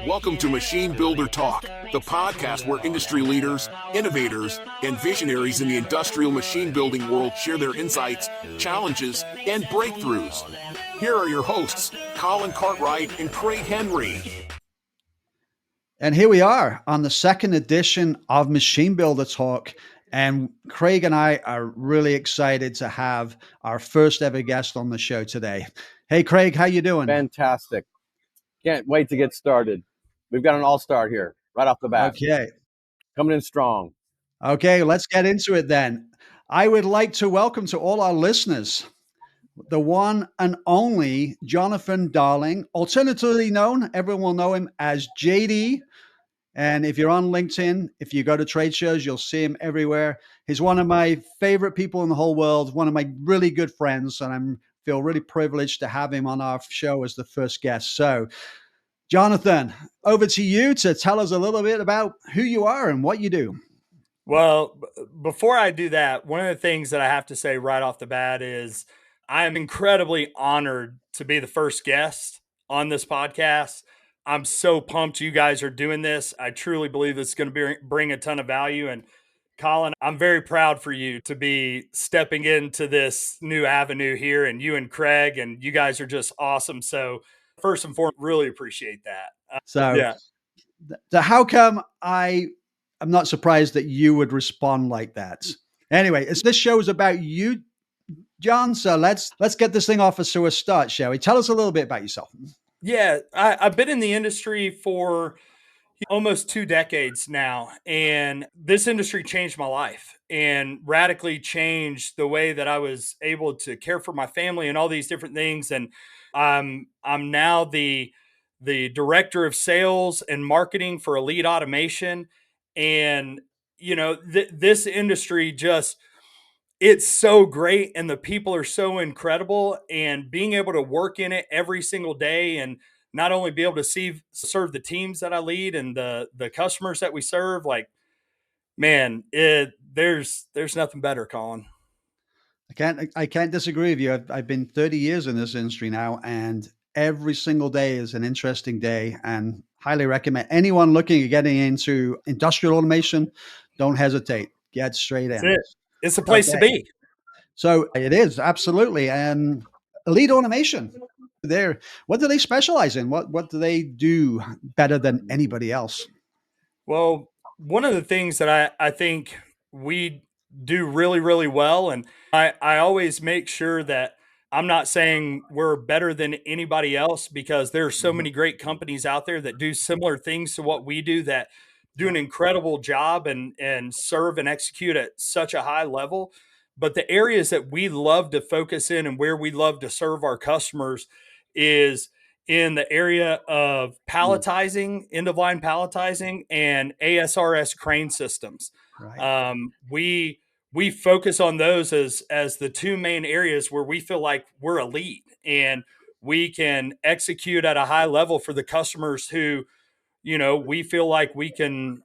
Welcome to Machine Builder Talk, the podcast where industry leaders, innovators, and visionaries in the industrial machine building world share their insights, challenges, and breakthroughs. Here are your hosts, Colin Cartwright and Craig Henry. And here we are on the second edition of Machine Builder Talk. And Craig and I are really excited to have our first ever guest on the show today. Hey, Craig, how you doing? Fantastic. Can't wait to get started. We've got an all-star here right off the bat. Okay. Coming in strong. Okay, let's get into it then. I would like to welcome to all our listeners, the one and only Jonathan Darling, alternatively known, everyone will know him as JD. And if you're on LinkedIn, if you go to trade shows, you'll see him everywhere. He's one of my favorite people in the whole world, one of my really good friends, and I feel really privileged to have him on our show as the first guest. So, Jonathan, over to you to tell us a little bit about who you are and what you do. Well, before I do that, one of the things that I have to say right off the bat is I am incredibly honored to be the first guest on this podcast. I'm so pumped you guys are doing this. I truly believe it's going to bring a ton of value. And Colin, I'm very proud for you to be stepping into this new avenue here, and you and Craig, and you guys are just awesome. So first and foremost, really appreciate that. So how come I'm not surprised that you would respond like that? Anyway, this show is about you, John. So let's get this thing off to a start, shall we? Tell us a little bit about yourself. Yeah, I've been in the industry for almost 2 decades now, and this industry changed my life and radically changed the way that I was able to care for my family and all these different things. And I'm now the director of sales and marketing for Elite Automation. And, you know, this industry just, it's so great, and the people are so incredible, and being able to work in it every single day and not only be able to serve the teams that I lead and the customers that we serve, like, man, there's nothing better, Colin. I can't disagree with you. I've been 30 years in this industry now, and every single day is an interesting day, and highly recommend anyone looking at getting into industrial automation, don't hesitate. Get straight in. It's a place to be. So it is, absolutely. And Elite Automation, what do they specialize in? What do they do better than anybody else? Well, one of the things that I think we do really, really well, and I always make sure that I'm not saying we're better than anybody else, because there are so many great companies out there that do similar things to what we do, that do an incredible job and serve and execute at such a high level. But the areas that we love to focus in and where we love to serve our customers is in the area of palletizing, end-of-line palletizing, and ASRS crane systems. Right. We focus on those as the two main areas where we feel like we're elite and we can execute at a high level for the customers who, you know, we feel like we can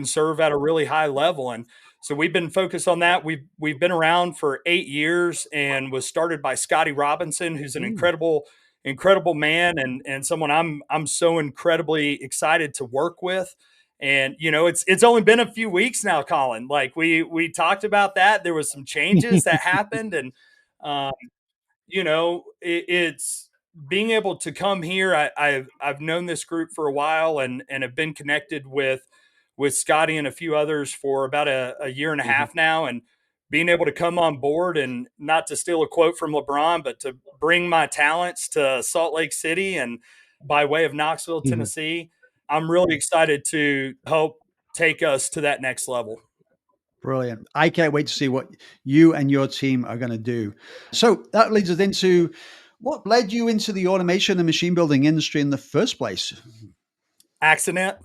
serve at a really high level. And so we've been focused on that. We've been around for 8 years and was started by Scotty Robinson, who's an incredible man and someone I'm so incredibly excited to work with. And, you know, it's only been a few weeks now, Colin. Like we talked about that. There was some changes that happened, and you know, it's being able to come here. I've known this group for a while and have been connected with Scotty and a few others for about a year and a half now, and being able to come on board, and not to steal a quote from LeBron, but to bring my talents to Salt Lake City and by way of Knoxville, Tennessee. I'm really excited to help take us to that next level. Brilliant. I can't wait to see what you and your team are going to do. So that leads us into what led you into the automation and machine building industry in the first place? Accident.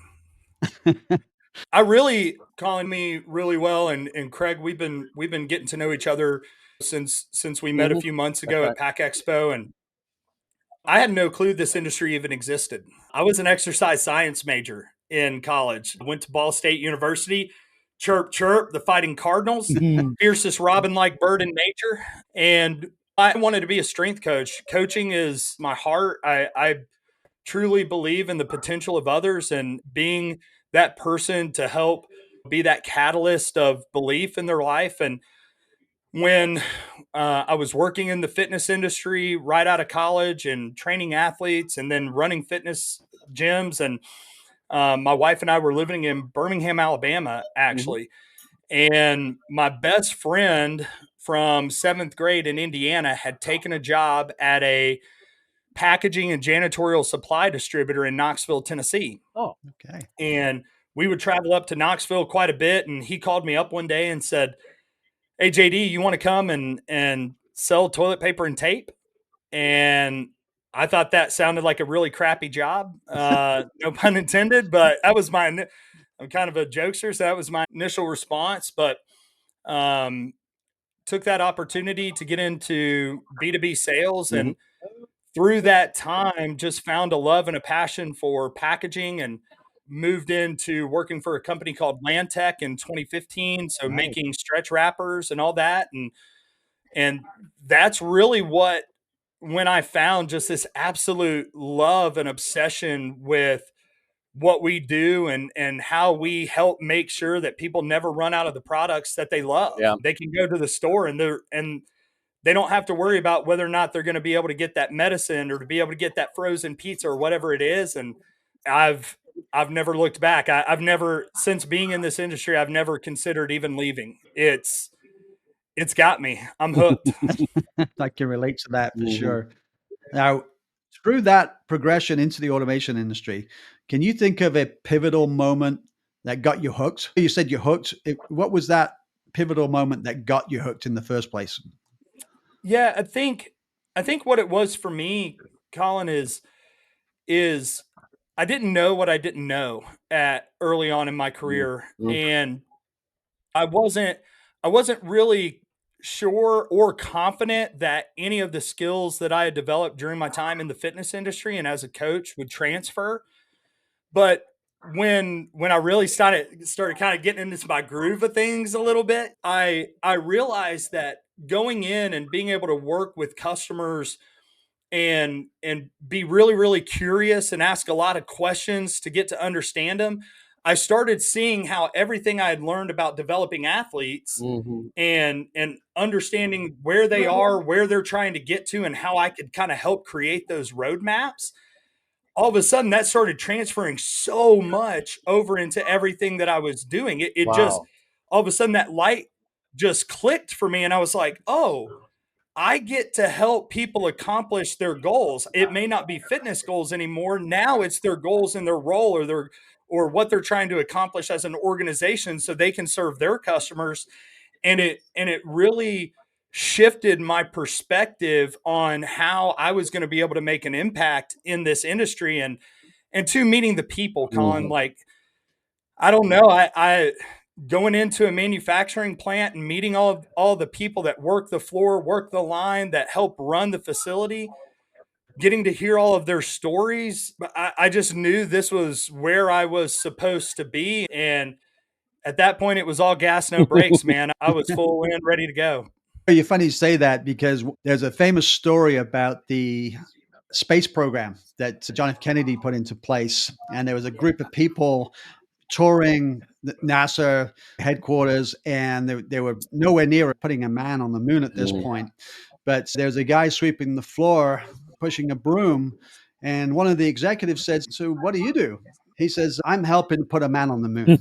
I really, calling me really well, and Craig, we've been getting to know each other since we met a few months ago at Pack Expo, and I had no clue this industry even existed. I was an exercise science major in college. I went to Ball State University. Chirp, chirp, the Fighting Cardinals, fiercest robin-like bird in nature. And I wanted to be a strength coach. Coaching is my heart. I truly believe in the potential of others and being that person to help be that catalyst of belief in their life. And when I was working in the fitness industry right out of college and training athletes and then running fitness gyms, and my wife and I were living in Birmingham, Alabama, actually. And my best friend from seventh grade in Indiana had taken a job at a packaging and janitorial supply distributor in Knoxville, Tennessee. Oh, Okay. And we would travel up to Knoxville quite a bit. And he called me up one day and said, "Hey, JD, you want to come and sell toilet paper and tape?" And I thought that sounded like a really crappy job. No pun intended, but that was I'm kind of a jokester. So that was my initial response, but um, took that opportunity to get into B2B sales. And through that time, just found a love and a passion for packaging and moved into working for a company called Landtech in 2015. So Nice. making stretch wrappers and all that. And that's really what, when I found just this absolute love and obsession with what we do and how we help make sure that people never run out of the products that they love. Yeah. They can go to the store and they don't have to worry about whether or not they're going to be able to get that medicine or to be able to get that frozen pizza or whatever it is. And I've never looked back. I've never, since being in this industry, I've never considered even leaving. It's got me. I'm hooked. I can relate to that for sure. Now, through that progression into the automation industry, can you think of a pivotal moment that got you hooked? You said you're hooked. What was that pivotal moment that got you hooked in the first place? Yeah, I think what it was for me, Colin, is I didn't know what I didn't know at early on in my career. And I wasn't really sure or confident that any of the skills that I had developed during my time in the fitness industry and as a coach would transfer. But when I really started kind of getting into my groove of things a little bit, I realized that going in and being able to work with customers and be really, really curious and ask a lot of questions to get to understand them, I started seeing how everything I had learned about developing athletes and understanding where they are, where they're trying to get to, and how I could kind of help create those roadmaps. All of a sudden, that started transferring so much over into everything that I was doing. It just, Wow. all of a sudden, that light just clicked for me, and I was like, oh, I get to help people accomplish their goals. It may not be fitness goals anymore. Now it's their goals in their role or what they're trying to accomplish as an organization so they can serve their customers. And it really shifted my perspective on how I was going to be able to make an impact in this industry and to meeting the people, Colin. Like, I don't know. I going into a manufacturing plant and meeting all the people that work the floor, work the line, that help run the facility, getting to hear all of their stories. I just knew this was where I was supposed to be. And at that point, it was all gas, no brakes, man. I was full in, ready to go. You're funny you say that because there's a famous story about the space program that John F. Kennedy put into place. And there was a group of people touring the NASA headquarters, and they were nowhere near putting a man on the moon at this point. But there's a guy sweeping the floor, pushing a broom, and one of the executives said, "So what do you do?" He says, "I'm helping put a man on the moon."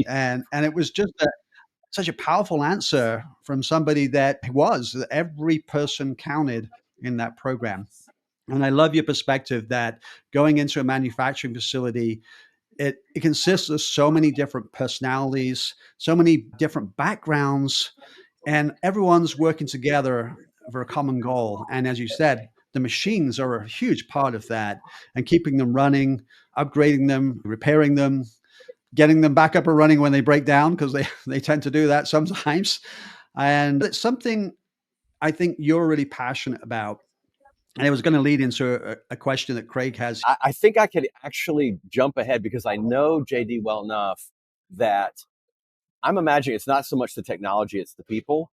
and it was just such a powerful answer from somebody that every person counted in that program. And I love your perspective that going into a manufacturing facility, it consists of so many different personalities, so many different backgrounds, and everyone's working together for a common goal. And as you said, the machines are a huge part of that, and keeping them running, upgrading them, repairing them, getting them back up and running when they break down, because they tend to do that sometimes. And it's something I think you're really passionate about. And it was going to lead into a question that Craig has. I think I could actually jump ahead because I know JD well enough that I'm imagining it's not so much the technology, it's the people.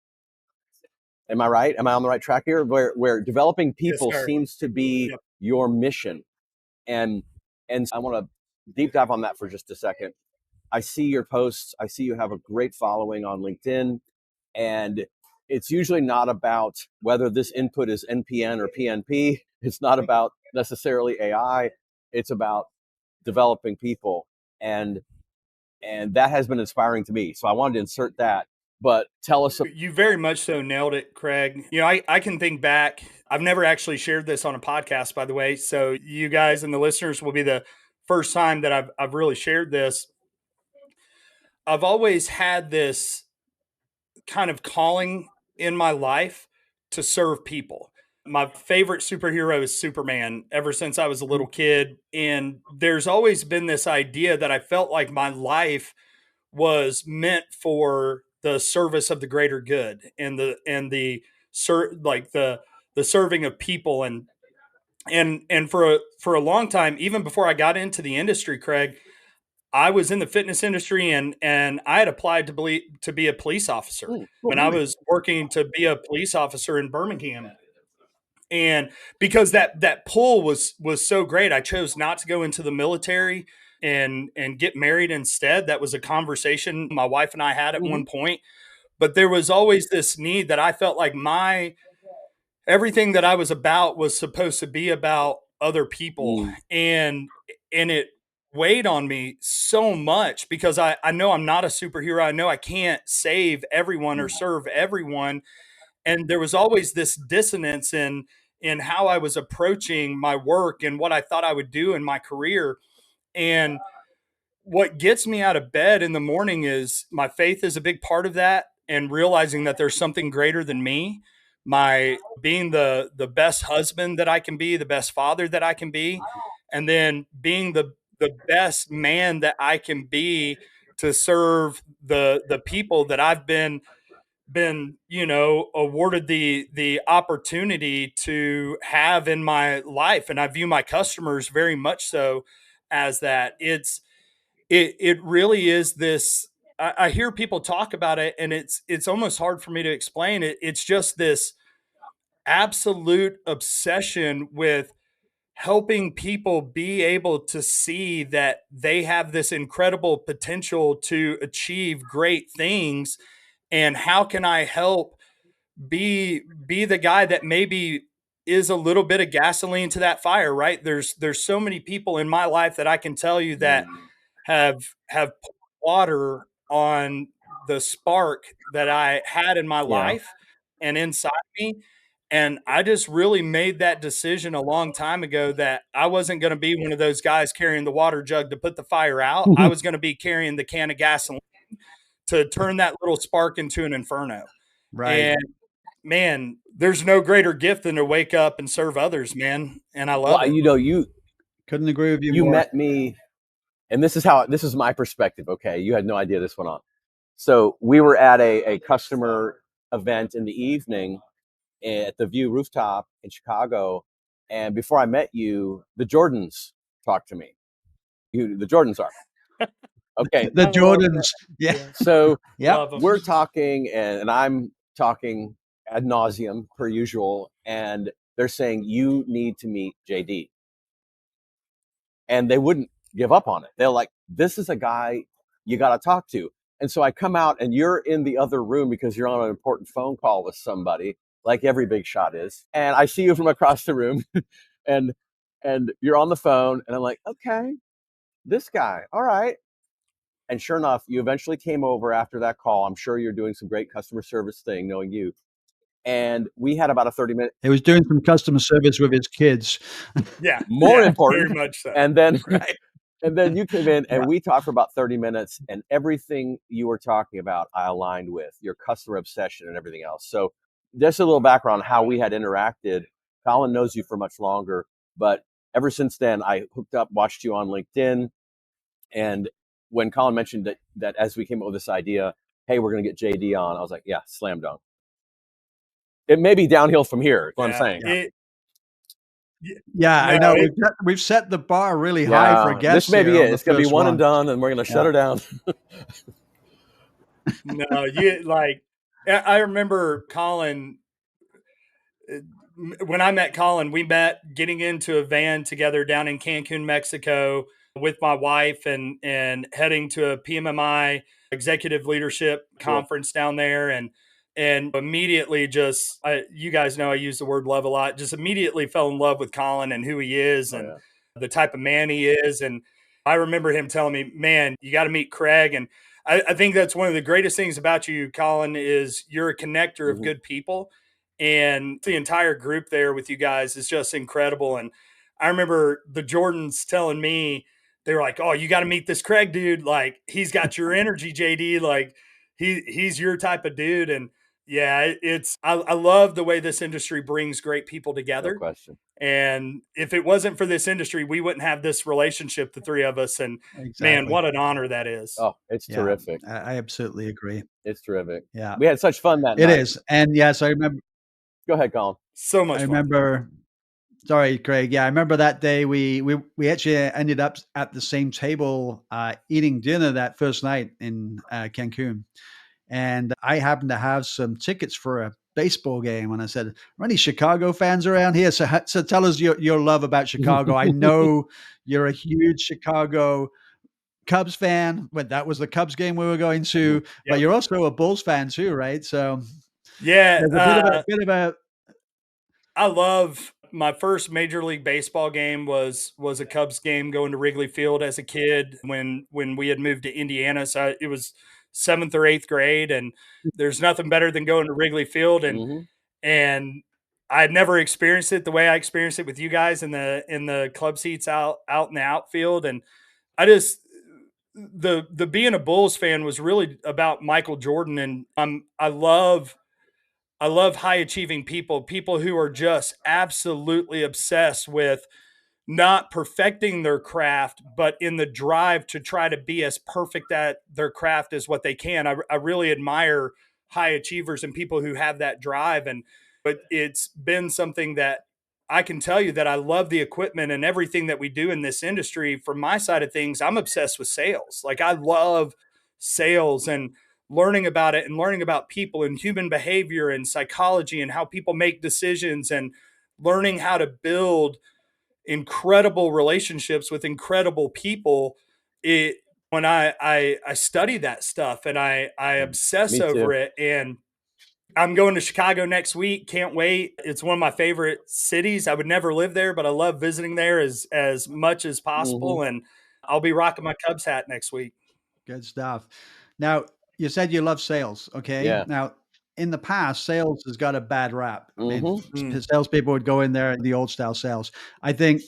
Am I right? Am I on the right track here? Where developing people Yes, sir. seems to be Yep. your mission. And I want to deep dive on that for just a second. I see your posts. I see you have a great following on LinkedIn, and it's usually not about whether this input is NPN or PNP. It's not about necessarily AI. It's about developing people, and that has been inspiring to me. So I wanted to insert that. But tell us. You very much so nailed it, Craig. You know, I can think back. I've never actually shared this on a podcast, by the way. So you guys and the listeners will be the first time that I've really shared this. I've always had this kind of calling in my life to serve people. My favorite superhero is Superman ever since I was a little kid. And there's always been this idea that I felt like my life was meant for the service of the greater good and the serving of people and for a long time, even before I got into the industry, Craig, I was in the fitness industry and I had applied to be a police officer when I was working to be a police officer in Birmingham. And because that pull was so great, I chose not to go into the military and get married instead. That was a conversation my wife and I had at one point. But there was always this need that I felt like everything that I was about was supposed to be about other people. And it weighed on me so much because I know I'm not a superhero. I know I can't save everyone or serve everyone. And there was always this dissonance in how I was approaching my work and what I thought I would do in my career. And what gets me out of bed in the morning is my faith is a big part of that, and realizing that there's something greater than me. My being the best husband that I can be, the best father that I can be, and then being the best man that I can be to serve the people that I've been awarded the opportunity to have in my life. And I view my customers very much so as that. It really is this. I hear people talk about it, and it's almost hard for me to explain it. It's just this absolute obsession with helping people be able to see that they have this incredible potential to achieve great things. And how can I help be the guy that maybe is a little bit of gasoline to that fire, right? There's so many people in my life that I can tell you that have poured water on the spark that I had in my life and inside me. And I just really made that decision a long time ago that I wasn't going to be one of those guys carrying the water jug to put the fire out. I was going to be carrying the can of gasoline to turn that little spark into an inferno. Right. And man, there's no greater gift than to wake up and serve others, man. And I love it. You couldn't agree with you more. more. Met me, and this is my perspective. Okay. You had no idea this went on. So we were at a customer event in the evening at the View rooftop in Chicago. And before I met you, the Jordans talked to me. The Jordans are. Okay. The Jordans. Yeah. So we're talking and I'm talking ad nauseum per usual. And they're saying, you need to meet JD. And they wouldn't give up on it. They're like, this is a guy you got to talk to. And so I come out and you're in the other room because you're on an important phone call with somebody, like every big shot is. And I see you from across the room and you're on the phone and I'm like, okay, this guy. All right. And sure enough, you eventually came over after that call. I'm sure you're doing some great customer service thing, knowing you. And we had about a 30-minute. He was doing some customer service with his kids. Yeah. More important. Very much so. And then, and then you came in and we talked for about 30 minutes and everything you were talking about, I aligned with your customer obsession and everything else. So just a little background on how we had interacted. Colin knows you for much longer, but ever since then, I hooked up, watched you on LinkedIn. And when Colin mentioned that as we came up with this idea, hey, we're going to get JD on, I was like, yeah, slam dunk. It may be downhill from here, is what I'm saying. I know. We've set the bar really high for guests. This may be it. It's going to be one and done, and we're going to shut her down. No, I remember Colin when I met Colin, we met getting into a van together down in Cancun, Mexico, with my wife, and heading to a PMMI executive leadership conference down there, and immediately you guys know I use the word love a lot. Just immediately fell in love with Colin and who he is and the type of man he is. And I remember him telling me, "Man, you got to meet Craig." And I think that's one of the greatest things about you, Colin, is you're a connector of good people. And the entire group there with you guys is just incredible. And I remember the Jordans telling me, they were like, "Oh, you got to meet this Craig dude. Like, he's got your energy, JD. Like, he's your type of dude." And yeah, I love the way this industry brings great people together. No question. And if it wasn't for this industry, we wouldn't have this relationship, the three of us. And man, what an honor that is. Oh, it's terrific. I absolutely agree. It's terrific. Yeah. We had such fun that night. It is. And yes, I remember. Go ahead, Colin. So much I fun. remember. Sorry, Craig. Yeah, I remember that day we actually ended up at the same table eating dinner that first night in Cancun. And I happened to have some tickets for a baseball game. And I said, "Are any Chicago fans around here? So tell us your love about Chicago. I know you're a huge Chicago Cubs fan. But that was the Cubs game we were going to. But you're also a Bulls fan too, right?" So yeah, there's a bit of a I love my first Major League Baseball game was a Cubs game going to Wrigley Field as a kid when we had moved to Indiana. So it was 7th or 8th grade, and there's nothing better than going to Wrigley Field. And I had never experienced it the way I experienced it with you guys in the club seats out in the outfield. And I just the being a Bulls fan was really about Michael Jordan, and I love high achieving people who are just absolutely obsessed with not perfecting their craft, but in the drive to try to be as perfect at their craft as what they can. I really admire high achievers and people who have that drive. But it's been something that I can tell you that I love the equipment and everything that we do in this industry. From my side of things, I'm obsessed with sales. Like, I love sales and learning about it and learning about people and human behavior and psychology and how people make decisions and learning how to build incredible relationships with incredible people. When I study that stuff and I obsess over it, and I'm going to Chicago next week. Can't wait. It's one of my favorite cities. I would never live there, but I love visiting there as much as possible. And I'll be rocking my Cubs hat next week. Good stuff. Now, you said you love sales. Okay. Yeah. Now, in the past, sales has got a bad rap. I mean, salespeople would go in there, the old style sales. I think,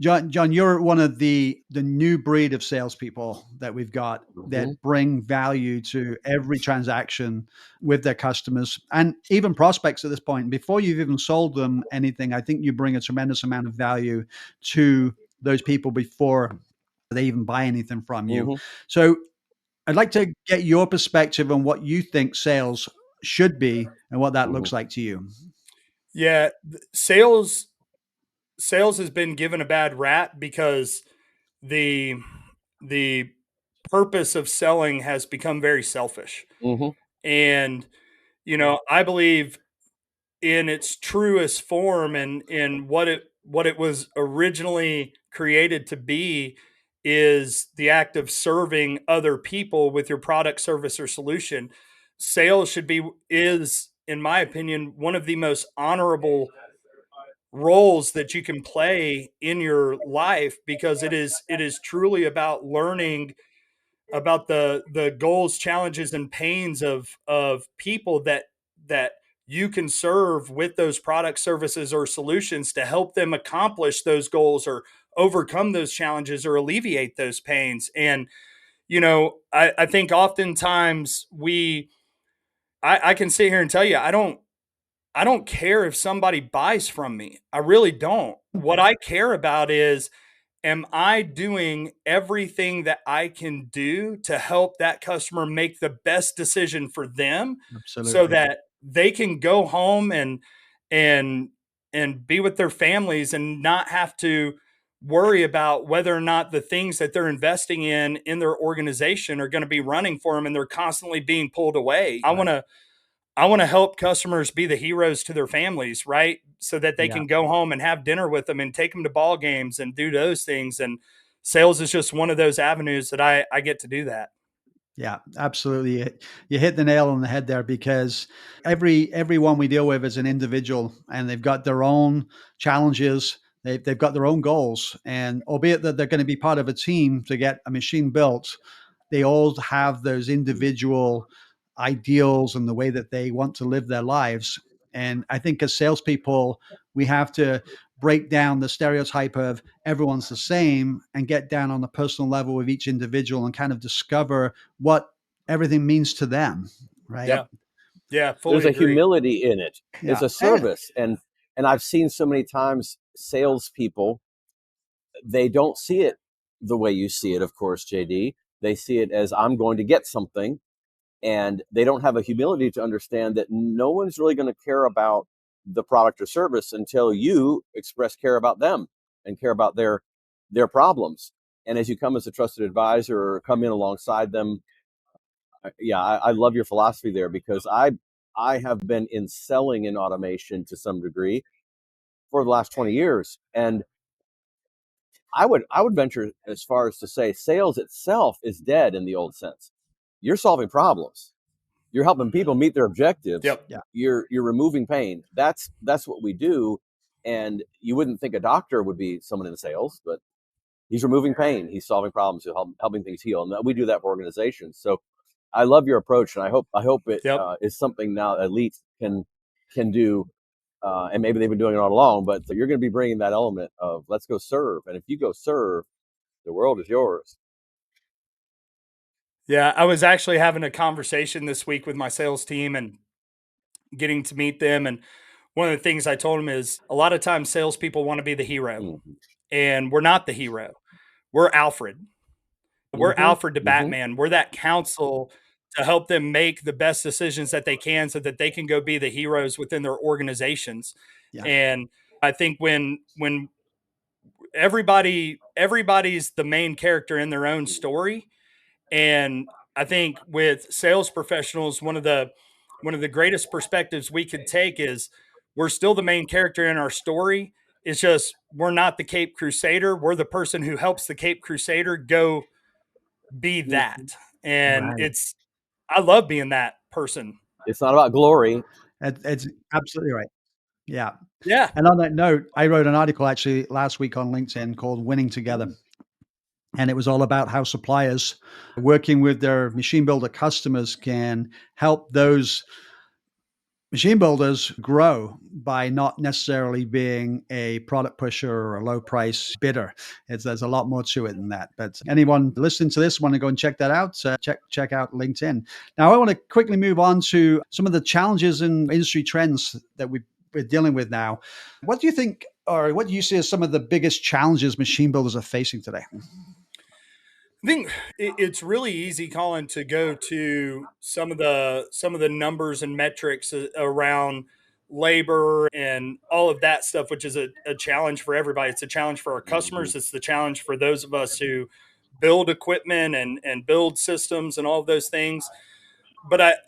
John, you're one of the new breed of salespeople that we've got that bring value to every transaction with their customers and even prospects at this point. Before you've even sold them anything, I think you bring a tremendous amount of value to those people before they even buy anything from you. So I'd like to get your perspective on what you think sales should be and what that looks like to you. Yeah, sales has been given a bad rap because the purpose of selling has become very selfish. And, I believe in its truest form and in what it was originally created to be is the act of serving other people with your product, service, or solution. Sales is, in my opinion, one of the most honorable roles that you can play in your life, because it is truly about learning about the goals, challenges, and pains of people that you can serve with those products, services, or solutions to help them accomplish those goals or overcome those challenges or alleviate those pains. And, I think oftentimes I can sit here and tell you, I don't care if somebody buys from me. I really don't. What I care about is, am I doing everything that I can do to help that customer make the best decision for them? Absolutely. So that they can go home and be with their families and not have to worry about whether or not the things that they're investing in their organization are going to be running for them and they're constantly being pulled away. I want I want to help customers be the heroes to their families, right? So that they can go home and have dinner with them and take them to ball games and do those things. And sales is just one of those avenues that I get to do that. Yeah, absolutely. You hit the nail on the head there, because everyone we deal with is an individual, and they've got their own challenges. They've got their own goals, and albeit that they're going to be part of a team to get a machine built, they all have those individual ideals and the way that they want to live their lives. And I think as salespeople, we have to break down the stereotype of everyone's the same and get down on the personal level with each individual and kind of discover what everything means to them. Right. Yeah. Yeah. Fully There's a agree. humility in it. Yeah. It's a service. And I've seen so many times salespeople, they don't see it the way you see it, of course, JD. They see it as, I'm going to get something. And they don't have a humility to understand that no one's really going to care about the product or service until you express care about them and care about their problems. And as you come as a trusted advisor or come in alongside them, I love your philosophy there, because I have been in selling in automation to some degree for the last 20 years. And I would venture as far as to say sales itself is dead in the old sense. You're solving problems. You're helping people meet their objectives. Yep. Yeah. You're removing pain. That's what we do. And you wouldn't think a doctor would be someone in sales, but he's removing pain. He's solving problems. He's helping things heal. And we do that for organizations. So I love your approach, and I hope it is something now Elite can do. And maybe they've been doing it all along, but you're going to be bringing that element of let's go serve. And if you go serve, the world is yours. Yeah, I was actually having a conversation this week with my sales team and getting to meet them. And one of the things I told them is a lot of times salespeople want to be the hero, Mm-hmm. and we're not the hero. We're Alfred. We're Alfred to Batman. We're that counsel to help them make the best decisions that they can so that they can go be the heroes within their organizations. Yeah. And I think when everybody's the main character in their own story. And I think with sales professionals, one of the greatest perspectives we could take is we're still the main character in our story. It's just we're not the Cape Crusader. We're the person who helps the Cape Crusader go be that. And Right. I love being that person. It's not about glory. It's absolutely right. Yeah. Yeah. And on that note, I wrote an article actually last week on LinkedIn called Winning Together. And it was all about how suppliers working with their machine builder customers can help those machine builders grow by not necessarily being a product pusher or a low price bidder. There's a lot more to it than that. But anyone listening to this, want to go and check that out, check out LinkedIn. Now, I want to quickly move on to some of the challenges and industry trends that we're dealing with now. What do you think, or what do you see as some of the biggest challenges machine builders are facing today? I think it's really easy, Colin, to go to some of the numbers and metrics around labor and all of that stuff, which is a challenge for everybody. It's a challenge for our customers. It's the challenge for those of us who build equipment and build systems and all of those things. But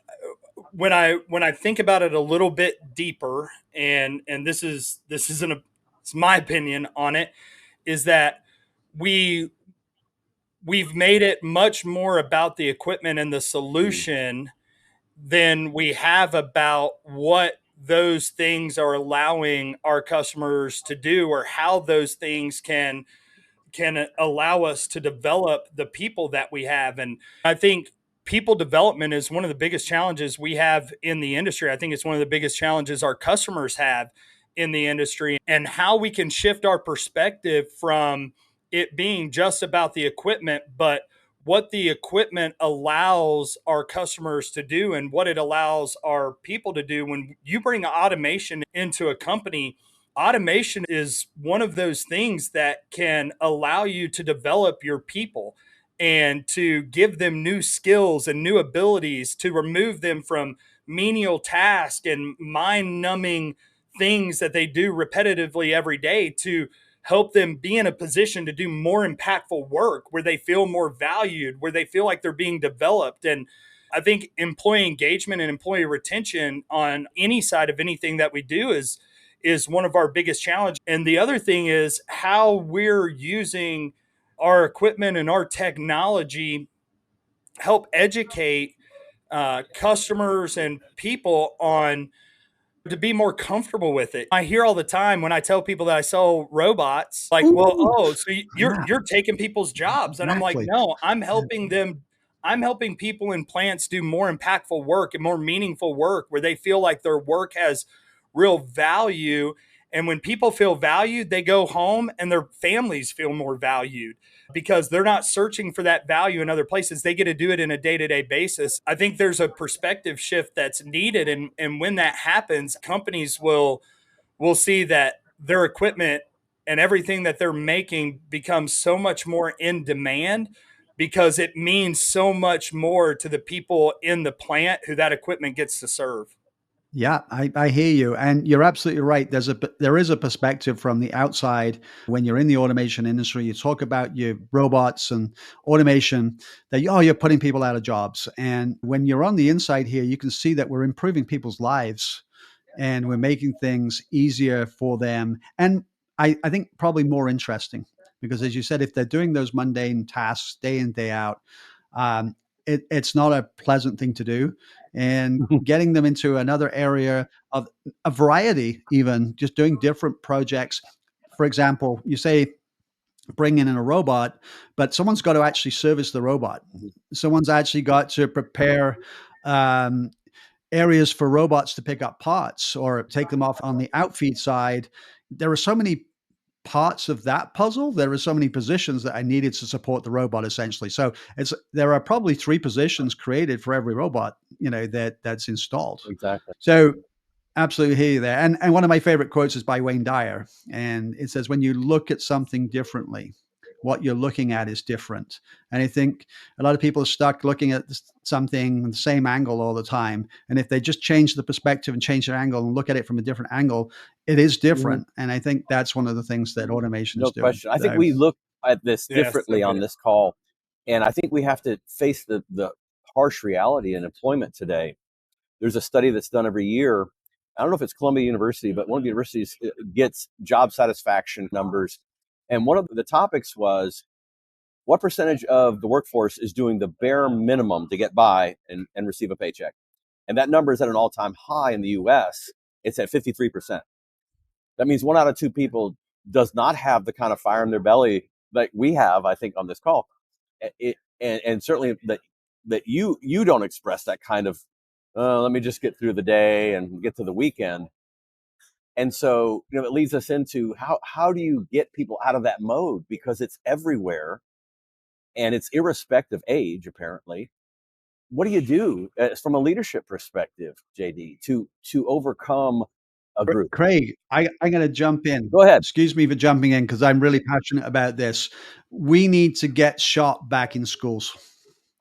when I think about it a little bit deeper, and this is it's my opinion on it, is that we've made it much more about the equipment and the solution than we have about what those things are allowing our customers to do, or how those things can allow us to develop the people that we have. And I think people development is one of the biggest challenges we have in the industry. I think it's one of the biggest challenges our customers have in the industry, and how we can shift our perspective from it being just about the equipment, but what the equipment allows our customers to do and what it allows our people to do. When you bring automation into a company, automation is one of those things that can allow you to develop your people and to give them new skills and new abilities, to remove them from menial tasks and mind-numbing things that they do repetitively every day, to help them be in a position to do more impactful work where they feel more valued, where they feel like they're being developed. And I think employee engagement and employee retention on any side of anything that we do is one of our biggest challenges. And the other thing is how we're using our equipment and our technology help educate customers and people on to be more comfortable with it. I hear all the time when I tell people that I sell robots, like, well, oh, so you're taking people's jobs. And I'm like, no, I'm helping them. I'm helping people in plants do more impactful work and more meaningful work where they feel like their work has real value. And when people feel valued, they go home and their families feel more valued because they're not searching for that value in other places. They get to do it in a day-to-day basis. I think there's a perspective shift that's needed. And when that happens, companies will see that their equipment and everything that they're making becomes so much more in demand because it means so much more to the people in the plant who that equipment gets to serve. Yeah, I hear you. And you're absolutely right. There is a perspective from the outside when you're in the automation industry. You talk about your robots and automation that, oh, you're putting people out of jobs. And when you're on the inside here, you can see that we're improving people's lives and we're making things easier for them. And I think probably more interesting because, as you said, if they're doing those mundane tasks day in, day out, um, it's not a pleasant thing to do. And getting them into another area of a variety, even just doing different projects. For example, you say bring in a robot, but someone's got to actually service the robot. Someone's actually got to prepare um, areas for robots to pick up parts or take them off on the outfeed side. There are so many parts of that puzzle. There are so many positions that I needed to support the robot essentially. So there are probably 3 positions created for every robot, that's installed. Exactly. So absolutely hear you there. And one of my favorite quotes is by Wayne Dyer. And it says, when you look at something differently, what you're looking at is different. And I think a lot of people are stuck looking at something the same angle all the time. And if they just change the perspective and change their angle and look at it from a different angle, it is different. And I think that's one of the things that automation is doing. No question. I think we look at this differently on this call. And I think we have to face the harsh reality in employment today. There's a study that's done every year. I don't know if it's Columbia University, but one of the universities gets job satisfaction numbers. And one of the topics was what percentage of the workforce is doing the bare minimum to get by and receive a paycheck. And that number is at an all-time high in the US. It's at 53%. That means 1 out of 2 people does not have the kind of fire in their belly that we have, I think, on this call. And certainly that you don't express that kind of, let me just get through the day and get to the weekend. And so, it leads us into how do you get people out of that mode? Because it's everywhere and it's irrespective of age, apparently. What do you do from a leadership perspective, JD, to overcome a group? Craig, I'm going to jump in. Go ahead. Excuse me for jumping in because I'm really passionate about this. We need to get SHOP back in schools.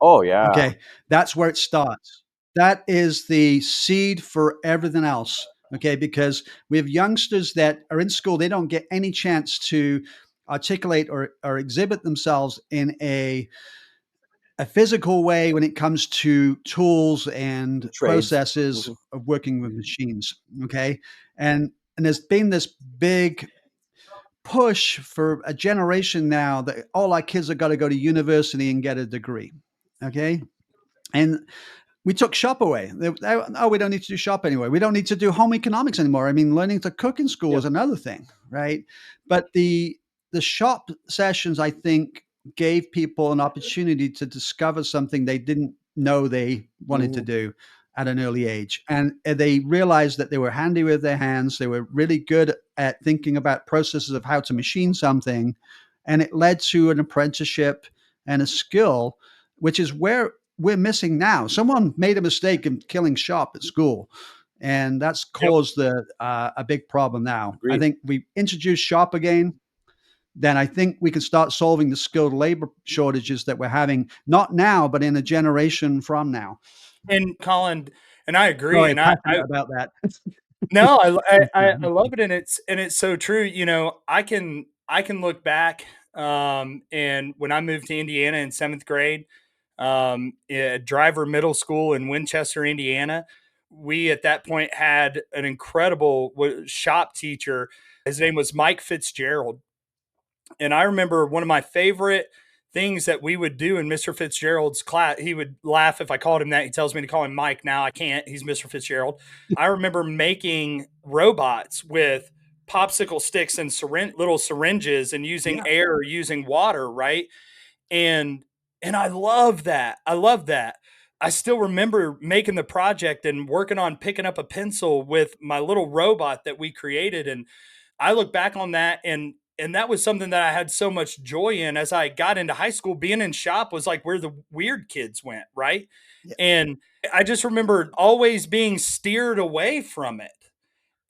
Oh, yeah. Okay. That's where it starts. That is the seed for everything else. Okay. Because we have youngsters that are in school. They don't get any chance to articulate or exhibit themselves in a physical way when it comes to tools and Trades. processes of working with machines. Okay. And there's been this big push for a generation now that all our kids have got to go to university and get a degree. Okay. And we took shop away. Oh, we don't need to do shop anymore. We don't need to do home economics anymore. I mean, learning to cook in school is another thing, right? But the shop sessions, I think, gave people an opportunity to discover something they didn't know they wanted to do at an early age. And they realized that they were handy with their hands. They were really good at thinking about processes of how to machine something. And it led to an apprenticeship and a skill, which is where we're missing now. Someone made a mistake in killing shop at school, and that's caused a big problem now. Agreed. I think we introduce shop again, then I think we can start solving the skilled labor shortages that we're having, not now, but in a generation from now. And Colin, and I agree. Sorry, and I about that. No, I love it, and it's so true. I can look back, and when I moved to Indiana in 7th grade, at Driver Middle School in Winchester, Indiana. We at that point had an incredible shop teacher. His name was Mike Fitzgerald. And I remember one of my favorite things that we would do in Mr. Fitzgerald's class. He would laugh if I called him that. He tells me to call him Mike now. I can't. He's Mr. Fitzgerald. I remember making robots with popsicle sticks and little syringes and using air or using water, right? And I love that. I love that. I still remember making the project and working on picking up a pencil with my little robot that we created. And I look back on that, and that was something that I had so much joy in as I got into high school. Being in shop was like where the weird kids went, right? Yeah. And I just remember always being steered away from it.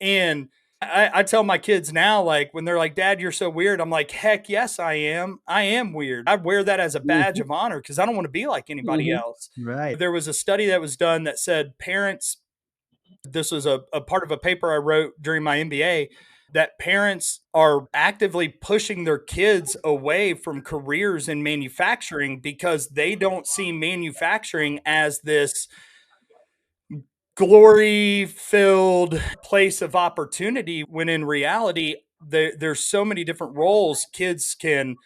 And I tell my kids now, like when they're like, Dad, you're so weird. I'm like, heck yes, I am. I am weird. I wear that as a badge of honor because I don't want to be like anybody else. Right. There was a study that was done that said parents, this was a part of a paper I wrote during my MBA, that parents are actively pushing their kids away from careers in manufacturing because they don't see manufacturing as this glory-filled place of opportunity, when in reality, there's so many different roles kids can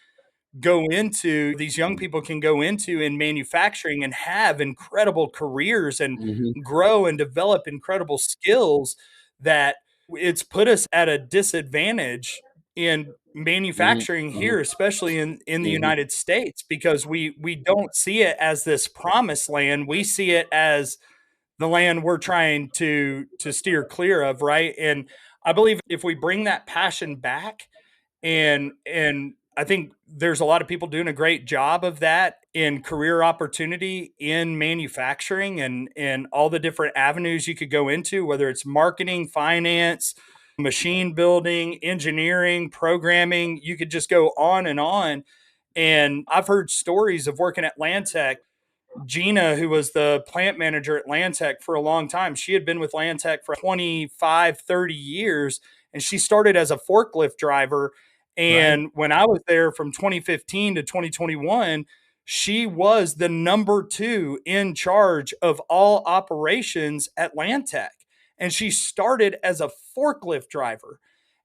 go into, these young people can go into in manufacturing and have incredible careers and grow and develop incredible skills, that it's put us at a disadvantage in manufacturing here, especially in the United States, because we don't see it as this promised land. We see it as the land we're trying to steer clear of, right? And I believe if we bring that passion back, and I think there's a lot of people doing a great job of that in career opportunity in manufacturing and all the different avenues you could go into, whether it's marketing, finance, machine building, engineering, programming. You could just go on and on. And I've heard stories of working at Landtech. Gina, who was the plant manager at Landtech for a long time, she had been with Landtech for 25, 30 years, and she started as a forklift driver. And when I was there from 2015 to 2021, she was the number 2 in charge of all operations at Landtech. And she started as a forklift driver.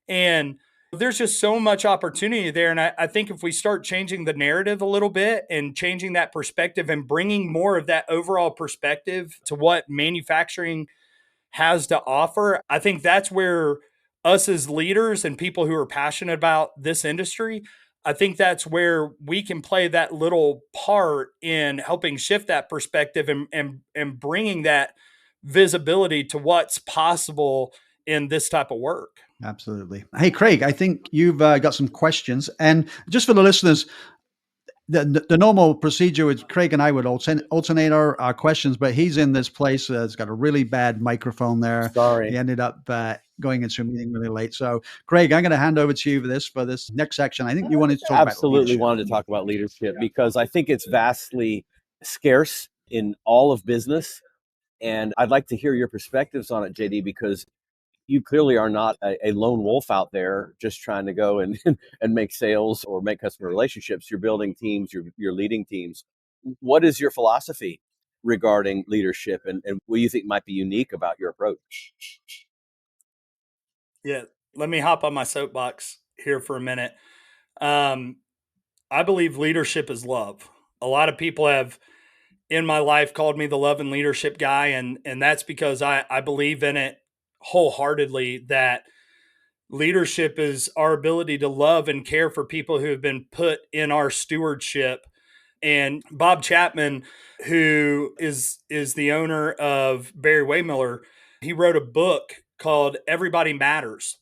And there's just so much opportunity there. And I think if we start changing the narrative a little bit and changing that perspective and bringing more of that overall perspective to what manufacturing has to offer, I think that's where us as leaders and people who are passionate about this industry, I think that's where we can play that little part in helping shift that perspective and bringing that visibility to what's possible in this type of work. Absolutely. Hey, Craig, I think you've got some questions. And just for the listeners, the normal procedure is Craig and I would alternate our questions, but he's in this place that's got a really bad microphone there. Sorry. He ended up going into a meeting really late. So, Craig, I'm going to hand over to you for this next section. I think you wanted to talk Absolutely wanted to talk about leadership because I think it's vastly scarce in all of business. And I'd like to hear your perspectives on it, JD, because you clearly are not a lone wolf out there just trying to go and make sales or make customer relationships. You're building teams, you're leading teams. What is your philosophy regarding leadership, and what do you think might be unique about your approach? Yeah, let me hop on my soapbox here for a minute. I believe leadership is love. A lot of people have in my life called me the love and leadership guy, and that's because I believe in it wholeheartedly, that leadership is our ability to love and care for people who have been put in our stewardship. And Bob Chapman, who is the owner of Barry Waymiller, he wrote a book called Everybody Matters.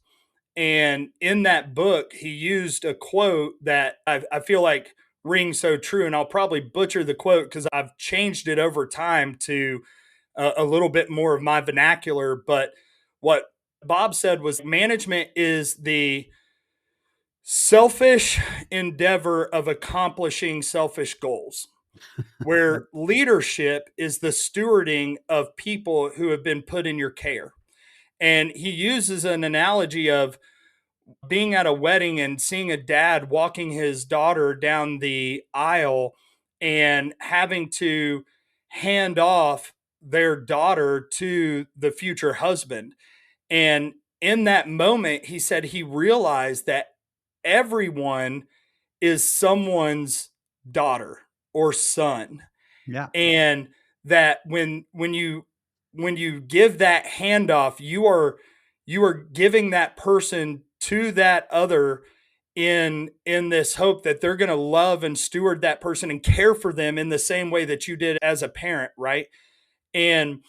And in that book, he used a quote that I feel like rings so true. And I'll probably butcher the quote because I've changed it over time to a little bit more of my vernacular. But what Bob said was, management is the selfish endeavor of accomplishing selfish goals, where leadership is the stewarding of people who have been put in your care. And he uses an analogy of being at a wedding and seeing a dad walking his daughter down the aisle, and having to hand off their daughter to the future husband. And in that moment, he said he realized that everyone is someone's daughter or son. Yeah. And that when you give that handoff, you are giving that person to that other in this hope that they're going to love and steward that person and care for them in the same way that you did as a parent, right? And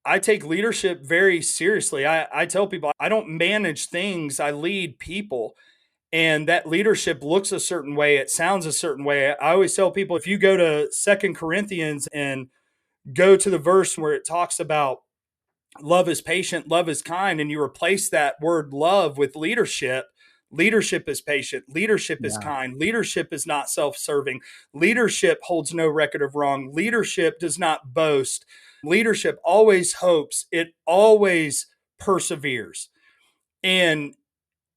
I take leadership very seriously. I tell people I don't manage things, I lead people. And that leadership looks a certain way, it sounds a certain way. I always tell people, if you go to Second Corinthians and go to the verse where it talks about love is patient, love is kind, and you replace that word love with leadership. Leadership is patient. Leadership is kind. Leadership is not self-serving. Leadership holds no record of wrong. Leadership does not boast. Leadership always hopes. It always perseveres. And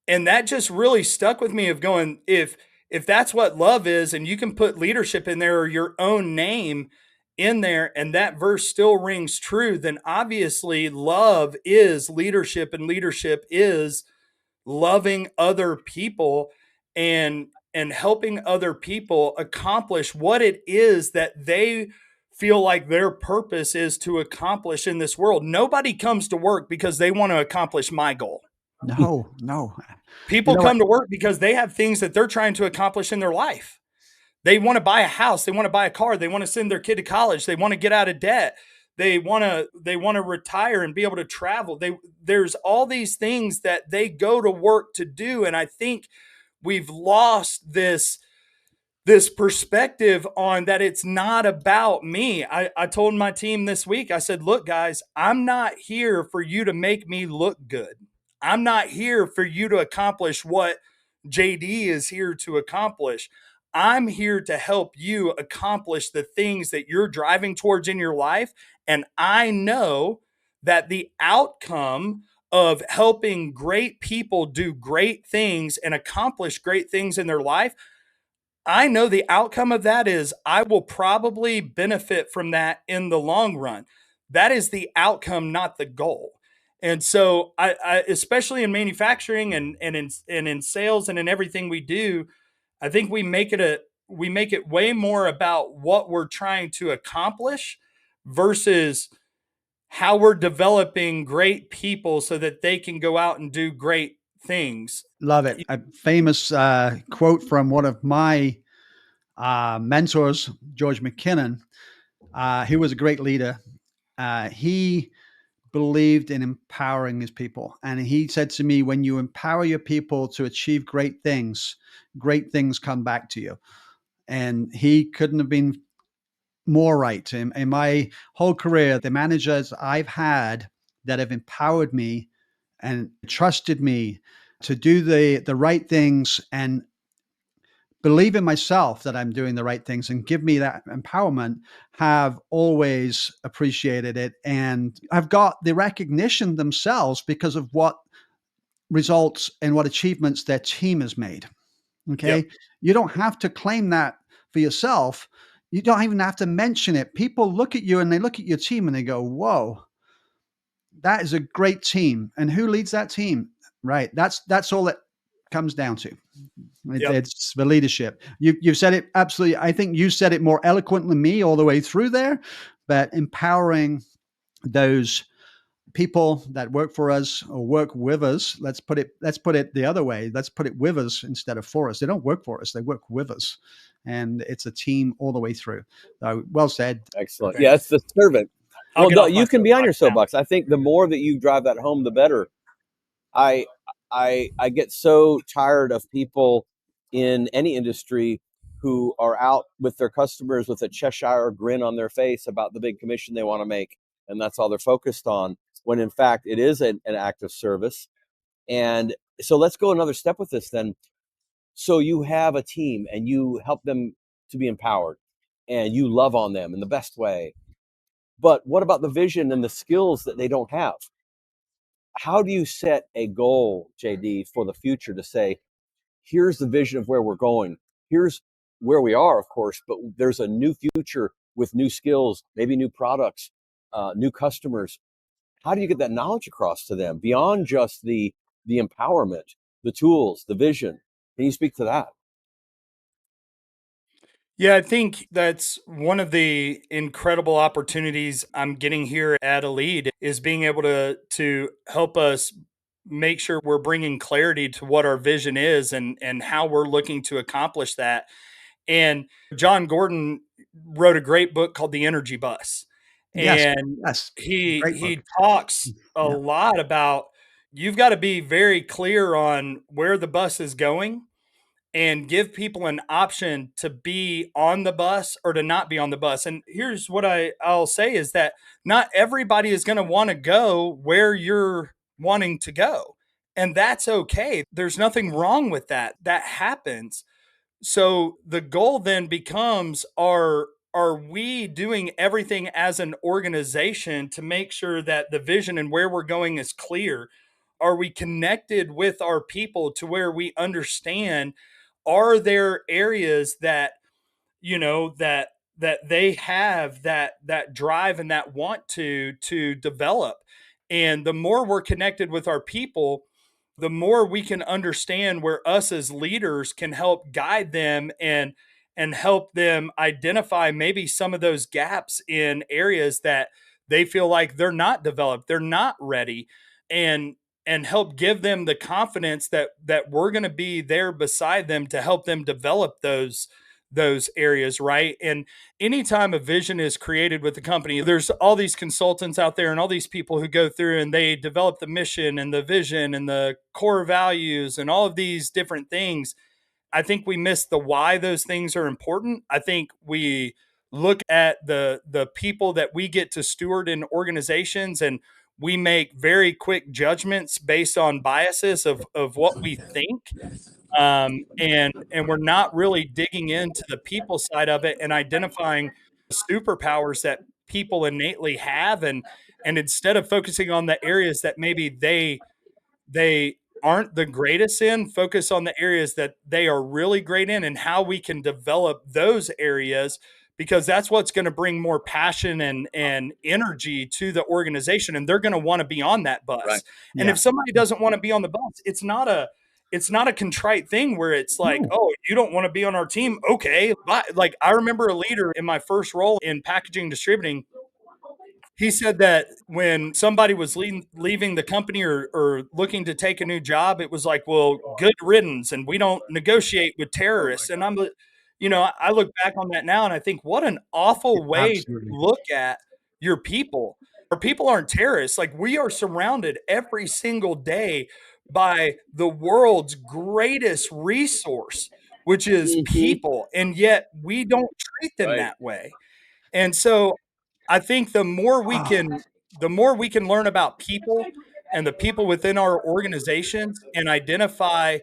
that just really stuck with me of going, if that's what love is, and you can put leadership in there or your own name in there, and that verse still rings true, then obviously love is leadership, and leadership is loving other people and helping other people accomplish what it is that they feel like their purpose is to accomplish in this world. Nobody comes to work because they want to accomplish my goal. No. People come to work because they have things that they're trying to accomplish in their life. They want to buy a house. They want to buy a car. They want to send their kid to college. They want to get out of debt. They want to retire and be able to travel. There's all these things that they go to work to do. And I think we've lost this perspective on that it's not about me. I told my team this week, I said, look, guys, I'm not here for you to make me look good. I'm not here for you to accomplish what JD is here to accomplish. I'm here to help you accomplish the things that you're driving towards in your life. And I know that the outcome of helping great people do great things and accomplish great things in their life, I know the outcome of that is I will probably benefit from that in the long run. That is the outcome, not the goal. And so I especially in manufacturing and in sales and in everything we do, I think we make it way more about what we're trying to accomplish versus how we're developing great people so that they can go out and do great things. Love it. A famous quote from one of my mentors, George McKinnon. He was a great leader. He believed in empowering his people. And he said to me, when you empower your people to achieve great things come back to you. And he couldn't have been more right. In my whole career, the managers I've had that have empowered me and trusted me to do the right things and believe in myself that I'm doing the right things and give me that empowerment have always appreciated it. And I've got the recognition themselves because of what results and what achievements their team has made. Okay. Yep. You don't have to claim that for yourself. You don't even have to mention it. People look at you and they look at your team and they go, whoa, that is a great team. And who leads that team? Right. That's all it comes down to. It's the leadership. You've said it absolutely. I think you said it more eloquent than me all the way through there, but empowering those people that work for us or work with us. Let's put it the other way. Let's put it with us instead of for us. They don't work for us. They work with us. And it's a team all the way through. Well said. Excellent. Yeah, it's the servant. Well, no, you can be on your soapbox. I think the more that you drive that home, the better. I get so tired of people in any industry who are out with their customers with a Cheshire grin on their face about the big commission they want to make. And that's all they're focused on, when in fact it is an act of service. And so let's go another step with this then. So you have a team and you help them to be empowered and you love on them in the best way. But what about the vision and the skills that they don't have? How do you set a goal, JD, for the future to say, here's the vision of where we're going. Here's where we are, of course, but there's a new future with new skills, maybe new products, new customers. How do you get that knowledge across to them beyond just the empowerment, the tools, the vision? Can you speak to that? Yeah, I think that's one of the incredible opportunities I'm getting here at a lead is being able to help us make sure we're bringing clarity to what our vision is and how we're looking to accomplish that. And John Gordon wrote a great book called The Energy Bus. Yes, And yes, great book. he talks a Yeah. lot about you've got to be very clear on where the bus is going and give people an option to be on the bus or to not be on the bus. And here's what I'll say is that not everybody is going to want to go where you're wanting to go. And that's okay. There's nothing wrong with that. That happens. So the goal then becomes are we doing everything as an organization to make sure that the vision and where we're going is clear? Are we connected with our people to where we understand are there areas that that they have that drive and that want to develop? And the more we're connected with our people, the more we can understand where us as leaders can help guide them and help them identify maybe some of those gaps in areas that they feel like they're not developed, they're not ready, and help give them the confidence that we're going to be there beside them to help them develop those areas, right? And anytime a vision is created with the company, there's all these consultants out there and all these people who go through and they develop the mission and the vision and the core values and all of these different things. I think we miss the why those things are important. I think we look at the people that we get to steward in organizations and we make very quick judgments based on biases of what we think, and we're not really digging into the people side of it and identifying superpowers that people innately have, and instead of focusing on the areas that maybe they aren't the greatest in, focus on the areas that they are really great in and how we can develop those areas, because that's what's going to bring more passion and energy to the organization, and they're going to want to be on that bus. Right. And Yeah. if somebody doesn't want to be on the bus, it's not a contrite thing where it's like, oh, you don't want to be on our team. Okay. But like, I remember a leader in my first role in packaging distributing. He said that when somebody was leaving the company or looking to take a new job, it was like, well, good riddance, and we don't negotiate with terrorists. And I look back on that now and I think, what an awful way to Absolutely. look at your people. Our people aren't terrorists. Like, we are surrounded every single day by the world's greatest resource, which is people. And yet we don't treat them that way. And so I think the more we can learn about people and the people within our organizations and identify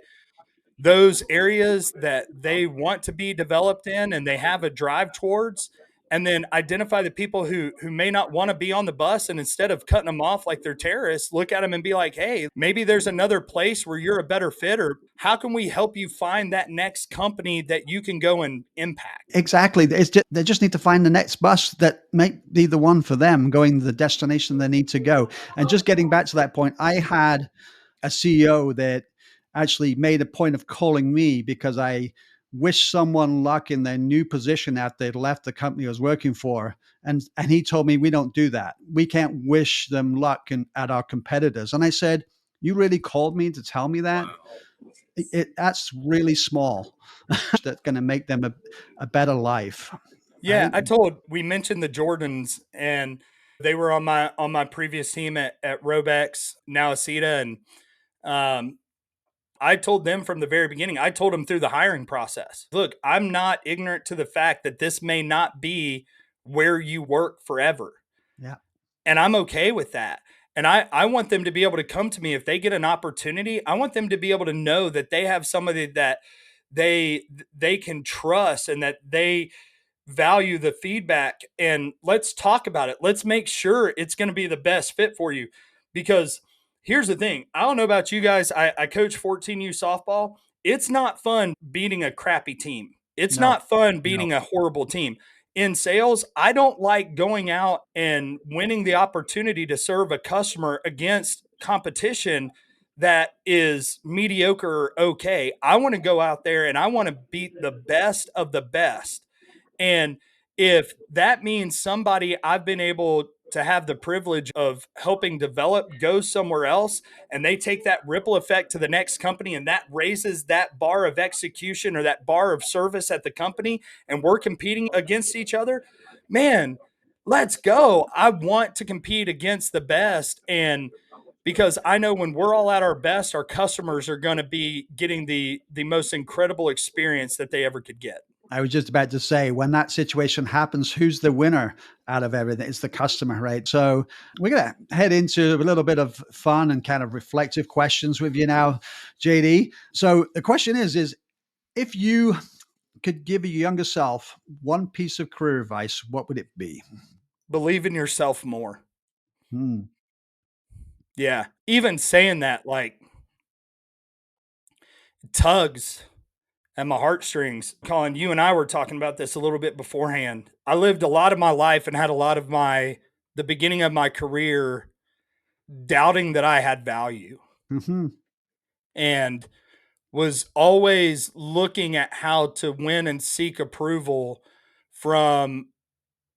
those areas that they want to be developed in and they have a drive towards, and then identify the people who may not want to be on the bus, and instead of cutting them off like they're terrorists, look at them and be like, hey, maybe there's another place where you're a better fit, or how can we help you find that next company that you can go and impact? Exactly. They just need to find the next bus that may be the one for them, going to the destination they need to go. And just getting back to that point, I had a CEO that actually made a point of calling me because I wished someone luck in their new position after they'd left the company I was working for. And he told me, we don't do that. We can't wish them luck at our competitors. And I said, you really called me to tell me that? That's really small. That's going to make them a better life. Yeah, we mentioned the Jordans, and they were on my previous team at Robex, now Aceta, and I told them from the very beginning, I told them through the hiring process, look, I'm not ignorant to the fact that this may not be where you work forever. Yeah. And I'm okay with that. And I want them to be able to come to me if they get an opportunity. I want them to be able to know that they have somebody that they can trust and that they value the feedback, and let's talk about it. Let's make sure it's going to be the best fit for you. Because here's the thing. I don't know about you guys. I coach 14U softball. It's not fun beating a crappy team. It's No, not fun no. beating a horrible team. In sales, I don't like going out and winning the opportunity to serve a customer against competition that is mediocre or okay. I want to go out there and I want to beat the best of the best. And if that means somebody I've been able to have the privilege of helping develop goes somewhere else and they take that ripple effect to the next company and that raises that bar of execution or that bar of service at the company and we're competing against each other, man, let's go. I want to compete against the best. And because I know when we're all at our best, our customers are going to be getting the most incredible experience that they ever could get. I was just about to say, when that situation happens, who's the winner out of everything? It's the customer, right? So we're going to head into a little bit of fun and kind of reflective questions with you now, JD. So the question is if you could give your younger self one piece of career advice, what would it be? Believe in yourself more. Hmm. Yeah. Even saying that, like, tugs at my heartstrings. Colin, you and I were talking about this a little bit beforehand. I lived a lot of my life and had a lot of the beginning of my career doubting that I had value Mm-hmm. and was always looking at how to win and seek approval from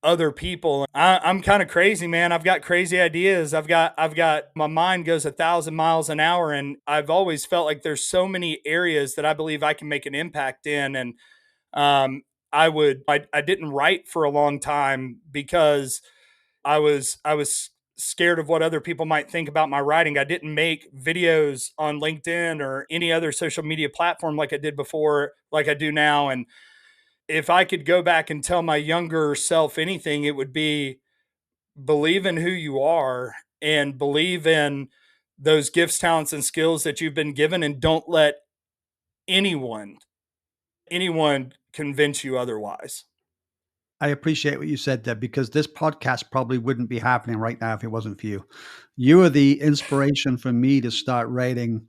other people. I'm kind of crazy, man. I've got crazy ideas. I've got my mind goes 1,000 miles an hour. And I've always felt like there's so many areas that I believe I can make an impact in. And I didn't write for a long time because I was scared of what other people might think about my writing. I didn't make videos on LinkedIn or any other social media platform like I did before, like I do now. And if I could go back and tell my younger self anything, it would be believe in who you are and believe in those gifts, talents, and skills that you've been given, and don't let anyone convince you otherwise. I appreciate what you said there, because this podcast probably wouldn't be happening right now if it wasn't for you. You are the inspiration for me to start writing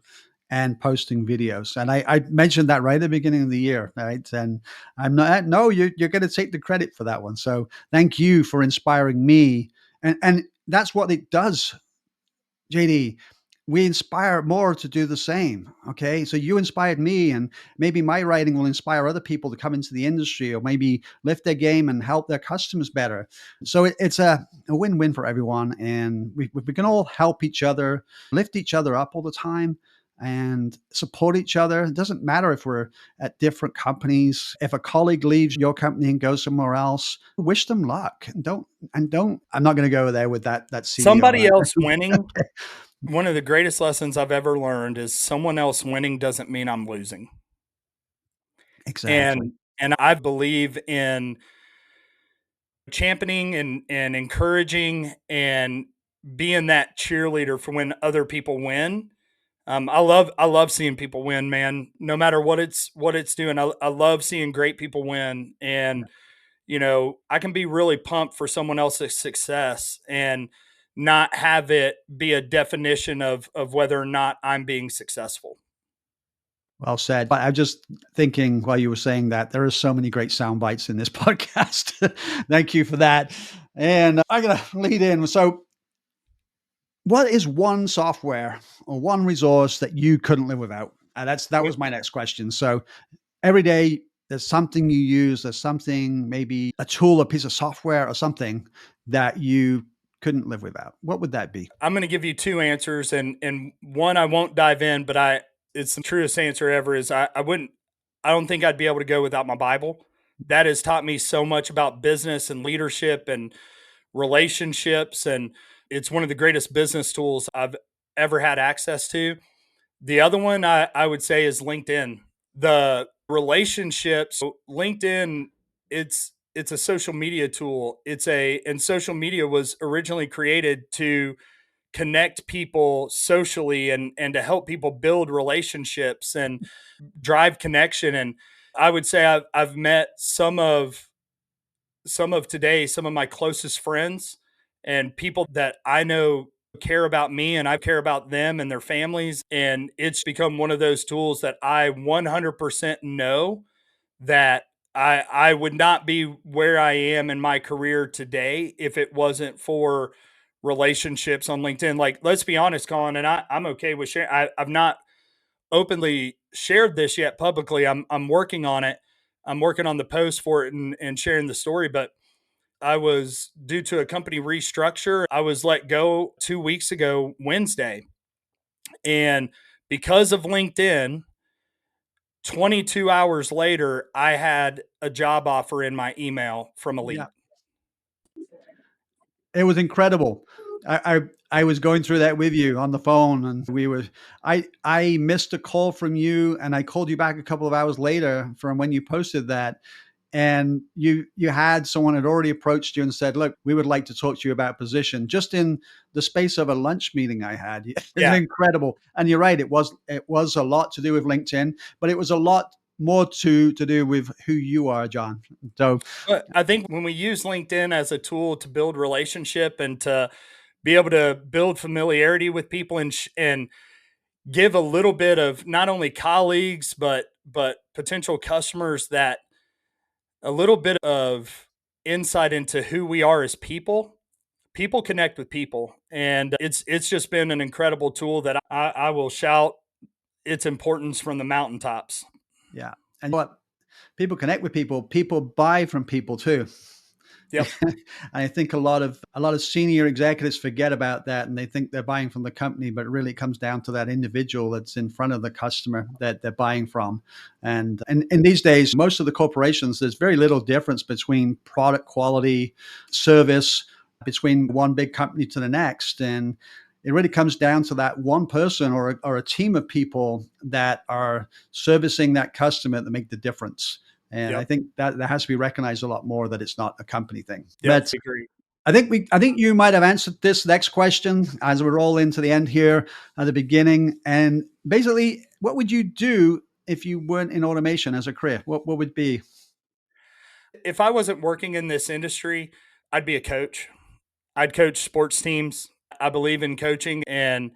and posting videos. And I mentioned that right at the beginning of the year, right? And I'm not, no, you're going to take the credit for that one. So thank you for inspiring me. And that's what it does, JD. We inspire more to do the same. Okay. So you inspired me, and maybe my writing will inspire other people to come into the industry or maybe lift their game and help their customers better. So it's a win-win for everyone. And we can all help each other, lift each other up all the time and support each other. It doesn't matter if we're at different companies. If a colleague leaves your company and goes somewhere else, wish them luck. I'm not going to go there with that CEO. Somebody else winning. One of the greatest lessons I've ever learned is someone else winning doesn't mean I'm losing. Exactly. And I believe in championing and encouraging and being that cheerleader for when other people win. I love seeing people win, man. No matter what it's doing, I love seeing great people win. And I can be really pumped for someone else's success and not have it be a definition of whether or not I'm being successful. Well said. But I'm just thinking while you were saying that, there are so many great sound bites in this podcast. Thank you for that. And I'm going to lead in. So what is one software or one resource that you couldn't live without? That was my next question. So every day there's something you use, there's something, maybe a tool, a piece of software or something that you couldn't live without. What would that be? I'm going to give you two answers, and one I won't dive in, but it's the truest answer ever is I don't think I'd be able to go without my Bible. That has taught me so much about business and leadership and relationships, and it's one of the greatest business tools I've ever had access to. The other one I would say is LinkedIn. The relationships, LinkedIn, it's a social media tool. And social media was originally created to connect people socially and to help people build relationships and drive connection. And I would say I've met some of today, some of my closest friends and people that I know care about me and I care about them and their families. And it's become one of those tools that I 100% know that I would not be where I am in my career today if it wasn't for relationships on LinkedIn. Like, let's be honest, Colin, and I'm okay with sharing. I've not openly shared this yet publicly. I'm working on it. I'm working on the post for it and sharing the story. But I was, due to a company restructure, I was let go 2 weeks ago, Wednesday. And because of LinkedIn, 22 hours later, I had a job offer in my email from a lead. Yeah. It was incredible. I was going through that with you on the phone, and I missed a call from you, and I called you back a couple of hours later from when you posted that, and you had someone had already approached you and said, "Look, we would like to talk to you about position," just in the space of a lunch meeting I had. It's incredible, and you're right. It was a lot to do with LinkedIn, but it was a lot more to do with who you are, John. So I think when we use LinkedIn as a tool to build relationship and to be able to build familiarity with people and give a little bit of not only colleagues but potential customers that a little bit of insight into who we are as people. People connect with people, and it's just been an incredible tool that I will shout its importance from the mountaintops. Yeah, and what people connect with people, people buy from people too. Yep. I think a lot of senior executives forget about that, and they think they're buying from the company, but really it comes down to that individual that's in front of the customer that they're buying from. And these days, most of the corporations, there's very little difference between product quality, service, between one big company to the next. And it really comes down to that one person or a team of people that are servicing that customer that make the difference. And I think that has to be recognized a lot more, that it's not a company thing. But I agree. I think you might have answered this next question as we roll into the end here at the beginning. And basically, what would you do if you weren't in automation as a career? What would be? If I wasn't working in this industry, I'd be a coach. I'd coach sports teams. I believe in coaching, and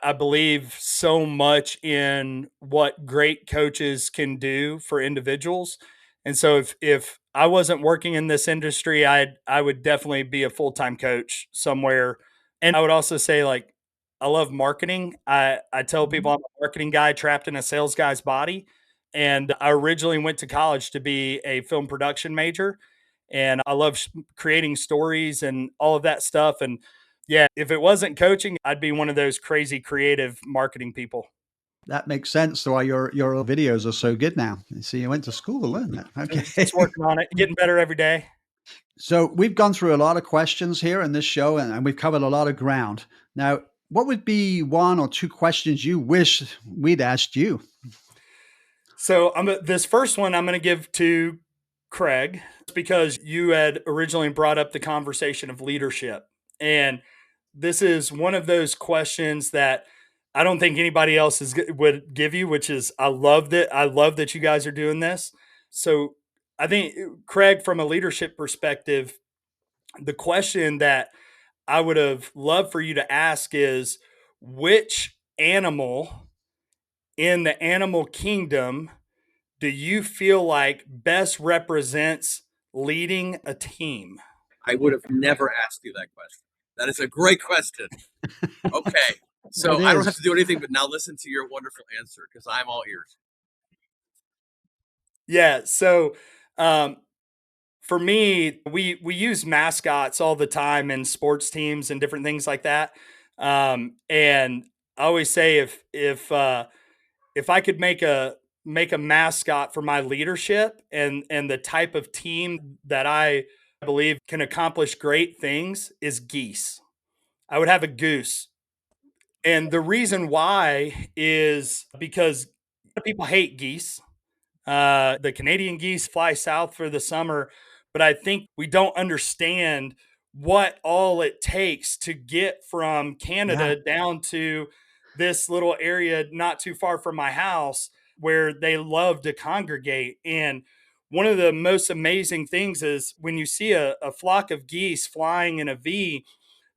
I believe so much in what great coaches can do for individuals. And so if I wasn't working in this industry, I would definitely be a full-time coach somewhere. And I would also say, like, I love marketing. I tell people I'm a marketing guy trapped in a sales guy's body. And I originally went to college to be a film production major. And I love creating stories and all of that stuff. And yeah, if it wasn't coaching, I'd be one of those crazy creative marketing people. That makes sense. Why your videos are so good now. You see, you went to school to learn that. Okay. Just working on it, getting better every day. So we've gone through a lot of questions here in this show, and we've covered a lot of ground. Now, what would be one or two questions you wish we'd asked you? So this first one I'm going to give to Craig, because you had originally brought up the conversation of leadership. And this is one of those questions that I don't think anybody else would give you, which is, I love that you guys are doing this. So I think, Craig, from a leadership perspective, the question that I would have loved for you to ask is, which animal in the animal kingdom do you feel like best represents leading a team? I would have never asked you that question. That is a great question. Okay. So I don't have to do anything but now listen to your wonderful answer, because I'm all ears. Yeah. So for me, we use mascots all the time in sports teams and different things like that. And I always say, if I could make a mascot for my leadership and the type of team that I believe can accomplish great things, is Geese. I would have a goose. And the reason why is because people hate geese. The Canadian geese fly south for the summer, but I think we don't understand what all it takes to get from Canada down to this little area not too far from my house where they love to congregate. And one of the most amazing things is when you see a flock of geese flying in a V,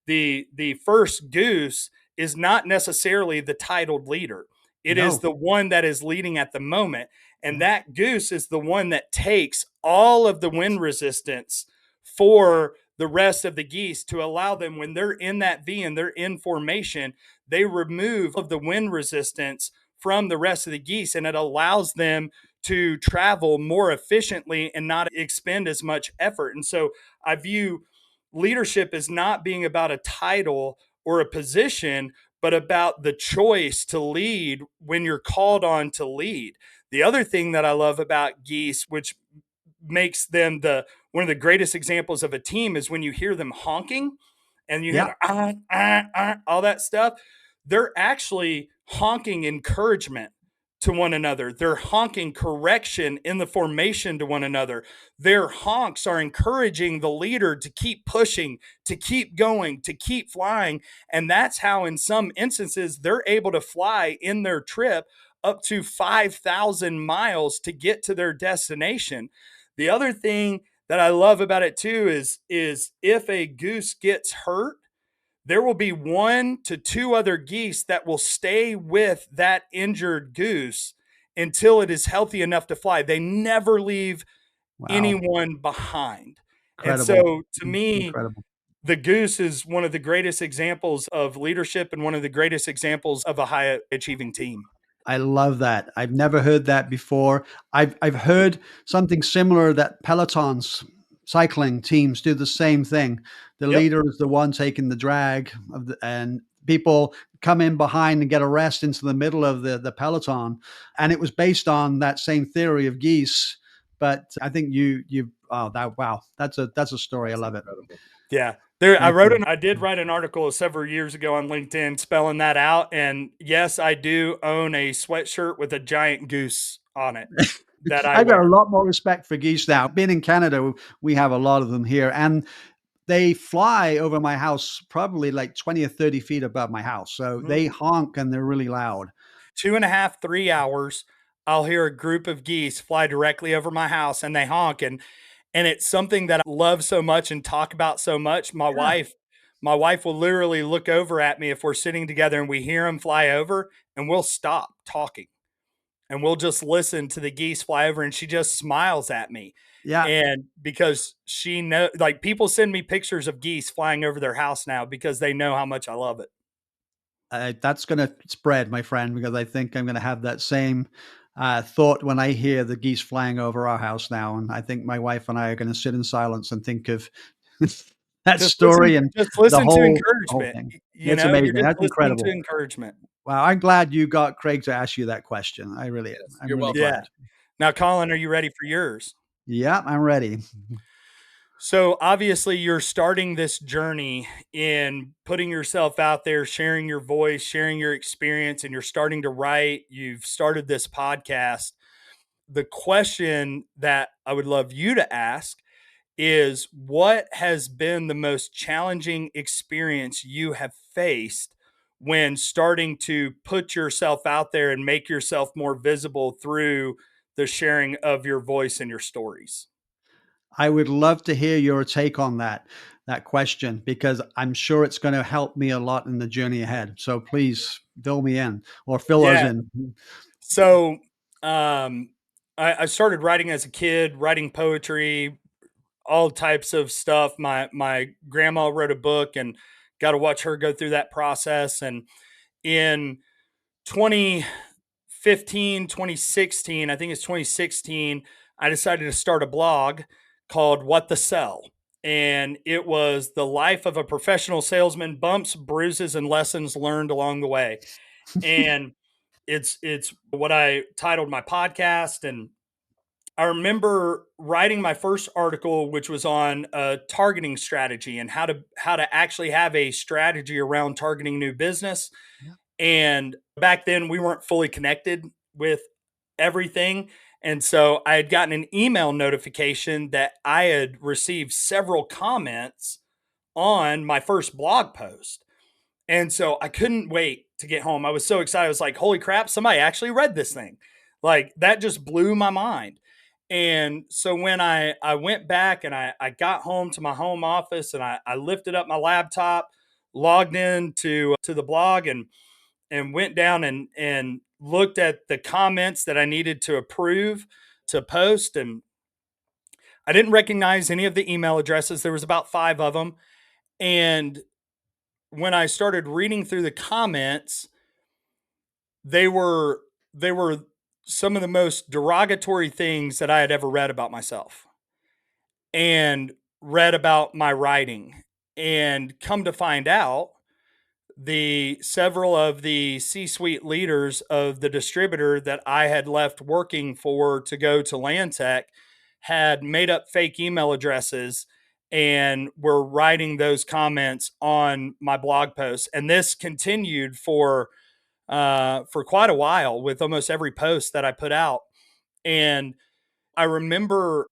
the first goose is not necessarily the titled leader. It is the one that is leading at the moment. And that goose is the one that takes all of the wind resistance for the rest of the geese to allow them, when they're in that V and they're in formation, they remove of the wind resistance from the rest of the geese, and it allows them to travel more efficiently and not expend as much effort. And so I view leadership as not being about a title or a position, but about the choice to lead when you're called on to lead. The other thing that I love about Geese, which makes them one of the greatest examples of a team, is when you hear them honking and you hear all that stuff, they're actually honking encouragement to one another. They're honking correction in the formation to one another. Their honks are encouraging the leader to keep pushing, to keep going, to keep flying. And that's how, in some instances, they're able to fly in their trip up to 5,000 miles to get to their destination. The other thing that I love about it too is if a goose gets hurt, there will be 1 to 2 other geese that will stay with that injured goose until it is healthy enough to fly. They never leave anyone behind. Incredible. And so to me, Incredible. The goose is one of the greatest examples of leadership and one of the greatest examples of a high achieving team. I love that. I've never heard that before. I've heard something similar, that Pelotons, cycling teams, do the same thing. The leader is the one taking the drag and people come in behind and get a rest into the middle of the peloton. And it was based on that same theory of geese. But I think that's a story. I love it. Yeah. I did write an article several years ago on LinkedIn spelling that out. And yes, I do own a sweatshirt with a giant goose on it. I've got a lot more respect for geese now. Being in Canada, we have a lot of them here, and they fly over my house probably like 20 or 30 feet above my house. So they honk and they're really loud. 2.5, 3 hours, I'll hear a group of geese fly directly over my house and they honk. And it's something that I love so much and talk about so much. My wife will literally look over at me if we're sitting together and we hear them fly over, and we'll stop talking and we'll just listen to the geese fly over, and she just smiles at me. Yeah. And because she knows, like, people send me pictures of geese flying over their house now because they know how much I love it. That's going to spread, my friend, because I think I'm going to have that same thought when I hear the geese flying over our house now. And I think my wife and I are going to sit in silence and think of that story and just listen the whole, to encouragement. Thing. It's amazing. That's incredible. To encouragement. Wow. I'm glad you got Craig to ask you that question. I really am. I'm really glad. Yeah. Now, Colin, are you ready for yours? Yeah, I'm ready. So obviously you're starting this journey in putting yourself out there, sharing your voice, sharing your experience, and you're starting to write. You've started this podcast. The question that I would love you to ask is, what has been the most challenging experience you have faced when starting to put yourself out there and make yourself more visible through the sharing of your voice and your stories? I would love to hear your take on that question, because I'm sure it's going to help me a lot in the journey ahead. So please fill me in, or fill us in. So I started writing as a kid, writing poetry, all types of stuff. My grandma wrote a book and got to watch her go through that process. And in 2015, 2016, I think it's 2016, I decided to start a blog called What the Sell. And it was the life of a professional salesman, bumps, bruises, and lessons learned along the way. And it's what I titled my podcast. And I remember writing my first article, which was on a targeting strategy and how to actually have a strategy around targeting new business. Yeah. And back then we weren't fully connected with everything. And so I had gotten an email notification that I had received several comments on my first blog post. And so I couldn't wait to get home. I was so excited. I was like, holy crap, somebody actually read this thing. Like, that just blew my mind. And so when I went back and I got home to my home office and I lifted up my laptop, logged in to the blog and went down and looked at the comments that I needed to approve to post, and I didn't recognize any of the email addresses. There was about 5 of them. And when I started reading through the comments, they were some of the most derogatory things that I had ever read about myself and read about my writing. And come to find out, several of the C-suite leaders of the distributor that I had left working for to go to Landtech had made up fake email addresses and were writing those comments on my blog posts. And this continued for quite a while with almost every post that I put out. And I remember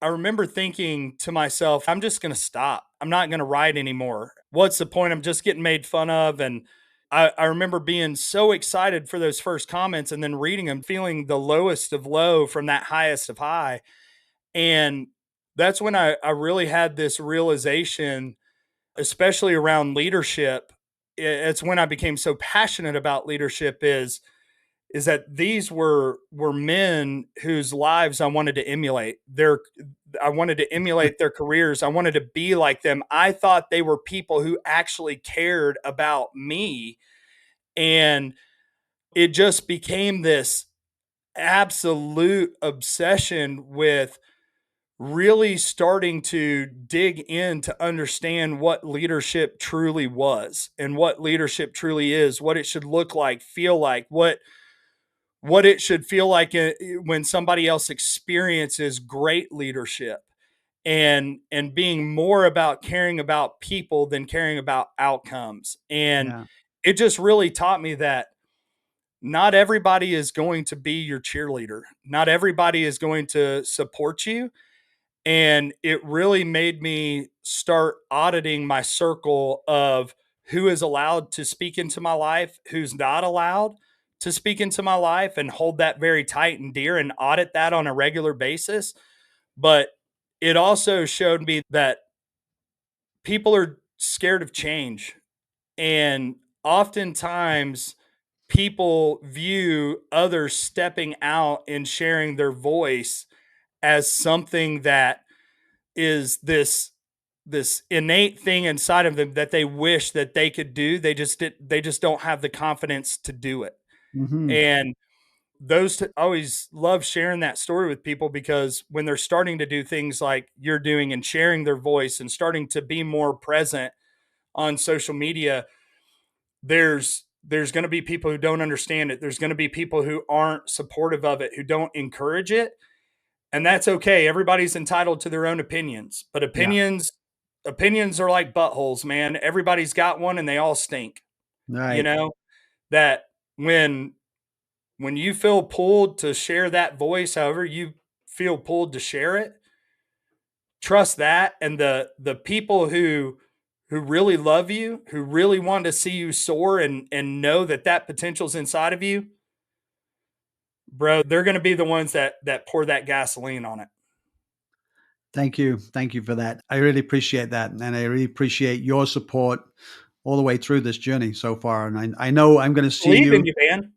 thinking to myself, I'm just going to stop. I'm not going to write anymore. What's the point? I'm just getting made fun of. And I remember being so excited for those first comments and then reading them, feeling the lowest of low from that highest of high. And that's when I really had this realization, especially around leadership. It's when I became so passionate about leadership is that these were men whose lives I wanted to emulate. I wanted to emulate their careers. I wanted to be like them. I thought they were people who actually cared about me. And it just became this absolute obsession with really starting to dig in to understand what leadership truly was and what leadership truly is, what it should look like, feel like, what it should feel like when somebody else experiences great leadership, and being more about caring about people than caring about outcomes. And Yeah. it just really taught me that not everybody is going to be your cheerleader. Not everybody is going to support you. And it really made me start auditing my circle of who is allowed to speak into my life, who's not allowed to speak into my life, and hold that very tight and dear and audit that on a regular basis. But it also showed me that people are scared of change. And oftentimes people view others stepping out and sharing their voice as something that is this innate thing inside of them that they wish that they could do. They just don't have the confidence to do it. Mm-hmm. And I always love sharing that story with people, because when they're starting to do things like you're doing and sharing their voice and starting to be more present on social media, there's going to be people who don't understand it. There's going to be people who aren't supportive of it, who don't encourage it. And that's okay. Everybody's entitled to their own opinions, but Yeah. opinions are like buttholes, man. Everybody's got one and they all stink. You Right. know, that when you feel pulled to share that voice, however you feel pulled to share it, trust that. And the people who really love you, who really want to see you soar and know that potential's inside of you, bro, they're going to be the ones that pour that gasoline on it. Thank you. Thank you for that. I really appreciate that. And I really appreciate your support all the way through this journey so far. And I know I'm going to see Believe you in you, man.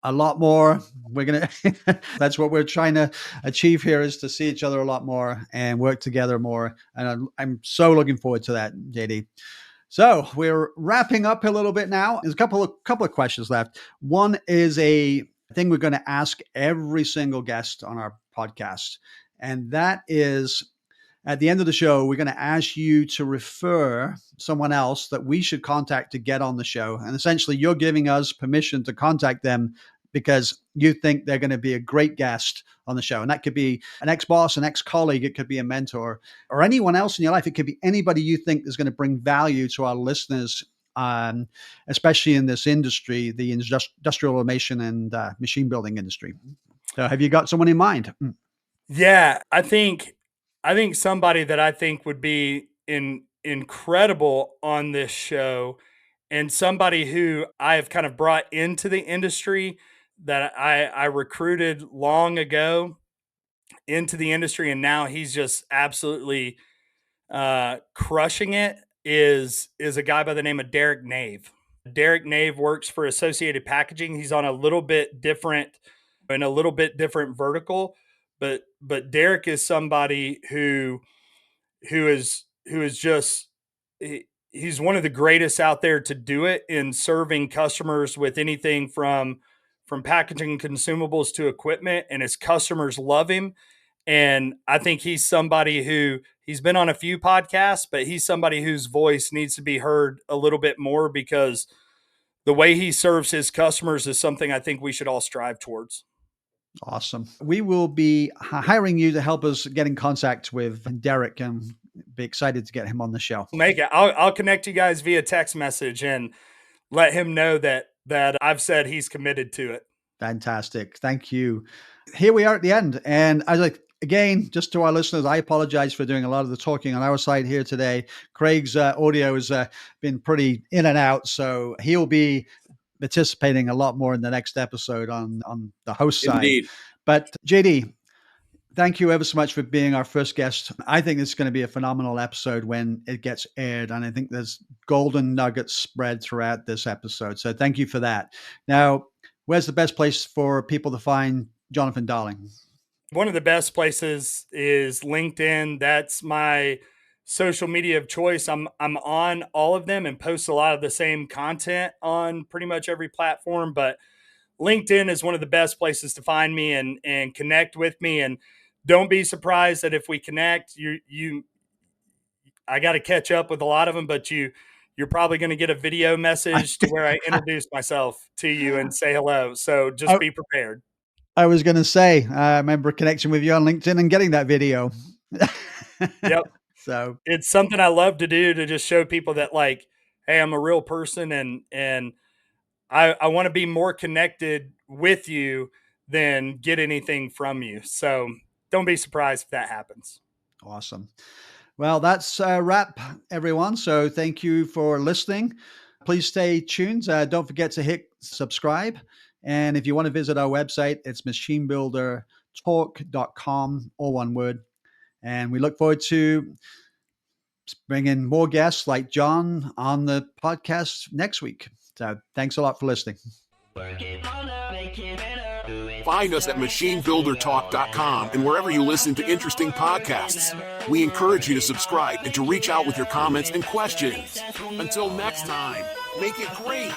a lot more. We're going to, that's what we're trying to achieve here, is to see each other a lot more and work together more. And I'm so looking forward to that, JD. So we're wrapping up a little bit now. There's a couple of questions left. One is a thing we're going to ask every single guest on our podcast. And that is, at the end of the show, we're going to ask you to refer someone else that we should contact to get on the show. And essentially, you're giving us permission to contact them because you think they're going to be a great guest on the show. And that could be an ex-boss, an ex-colleague, it could be a mentor, or anyone else in your life. It could be anybody you think is going to bring value to our listeners, especially in this industry, the industrial automation and machine building industry. So have you got someone in mind? Yeah, I think somebody that I think would be incredible on this show, and somebody who I have kind of brought into the industry, that I recruited long ago into the industry, and now he's just absolutely crushing it, is a guy by the name of Derek Nave. Derek Nave works for Associated Packaging. He's on a little bit different vertical, but Derek is somebody who is just he's one of the greatest out there to do it in serving customers with anything from packaging consumables to equipment, and his customers love him. And I think he's somebody who he's been on a few podcasts, but he's somebody whose voice needs to be heard a little bit more, because the way he serves his customers is something I think we should all strive towards. Awesome. We will be hiring you to help us get in contact with Derek, and be excited to get him on the show. Make it. I'll connect you guys via text message and let him know that I've said he's committed to it. Fantastic. Thank you. Here we are at the end. And again, just to our listeners, I apologize for doing a lot of the talking on our side here today. Craig's audio has been pretty in and out, so he'll be participating a lot more in the next episode on the host side. Indeed. But JD, thank you ever so much for being our first guest. I think it's going to be a phenomenal episode when it gets aired, and I think there's golden nuggets spread throughout this episode. So thank you for that. Now, where's the best place for people to find Jonathan Darling? One of the best places is LinkedIn. That's my social media of choice. I'm on all of them and post a lot of the same content on pretty much every platform, but LinkedIn is one of the best places to find me and connect with me. And don't be surprised that if we connect, I got to catch up with a lot of them, but you're probably going to get a video message to where I introduce myself to you and say hello. So just be prepared. I was going to say, I remember connecting with you on LinkedIn and getting that video. Yep. So it's something I love to do, to just show people that, like, hey, I'm a real person, and I want to be more connected with you than get anything from you. So don't be surprised if that happens. Awesome. Well, that's a wrap, everyone. So thank you for listening. Please stay tuned. Don't forget to hit subscribe. And if you want to visit our website, it's machinebuildertalk.com, all one word. And we look forward to bringing more guests like John on the podcast next week. So thanks a lot for listening. Find us at machinebuildertalk.com and wherever you listen to interesting podcasts. We encourage you to subscribe and to reach out with your comments and questions. Until next time, make it great.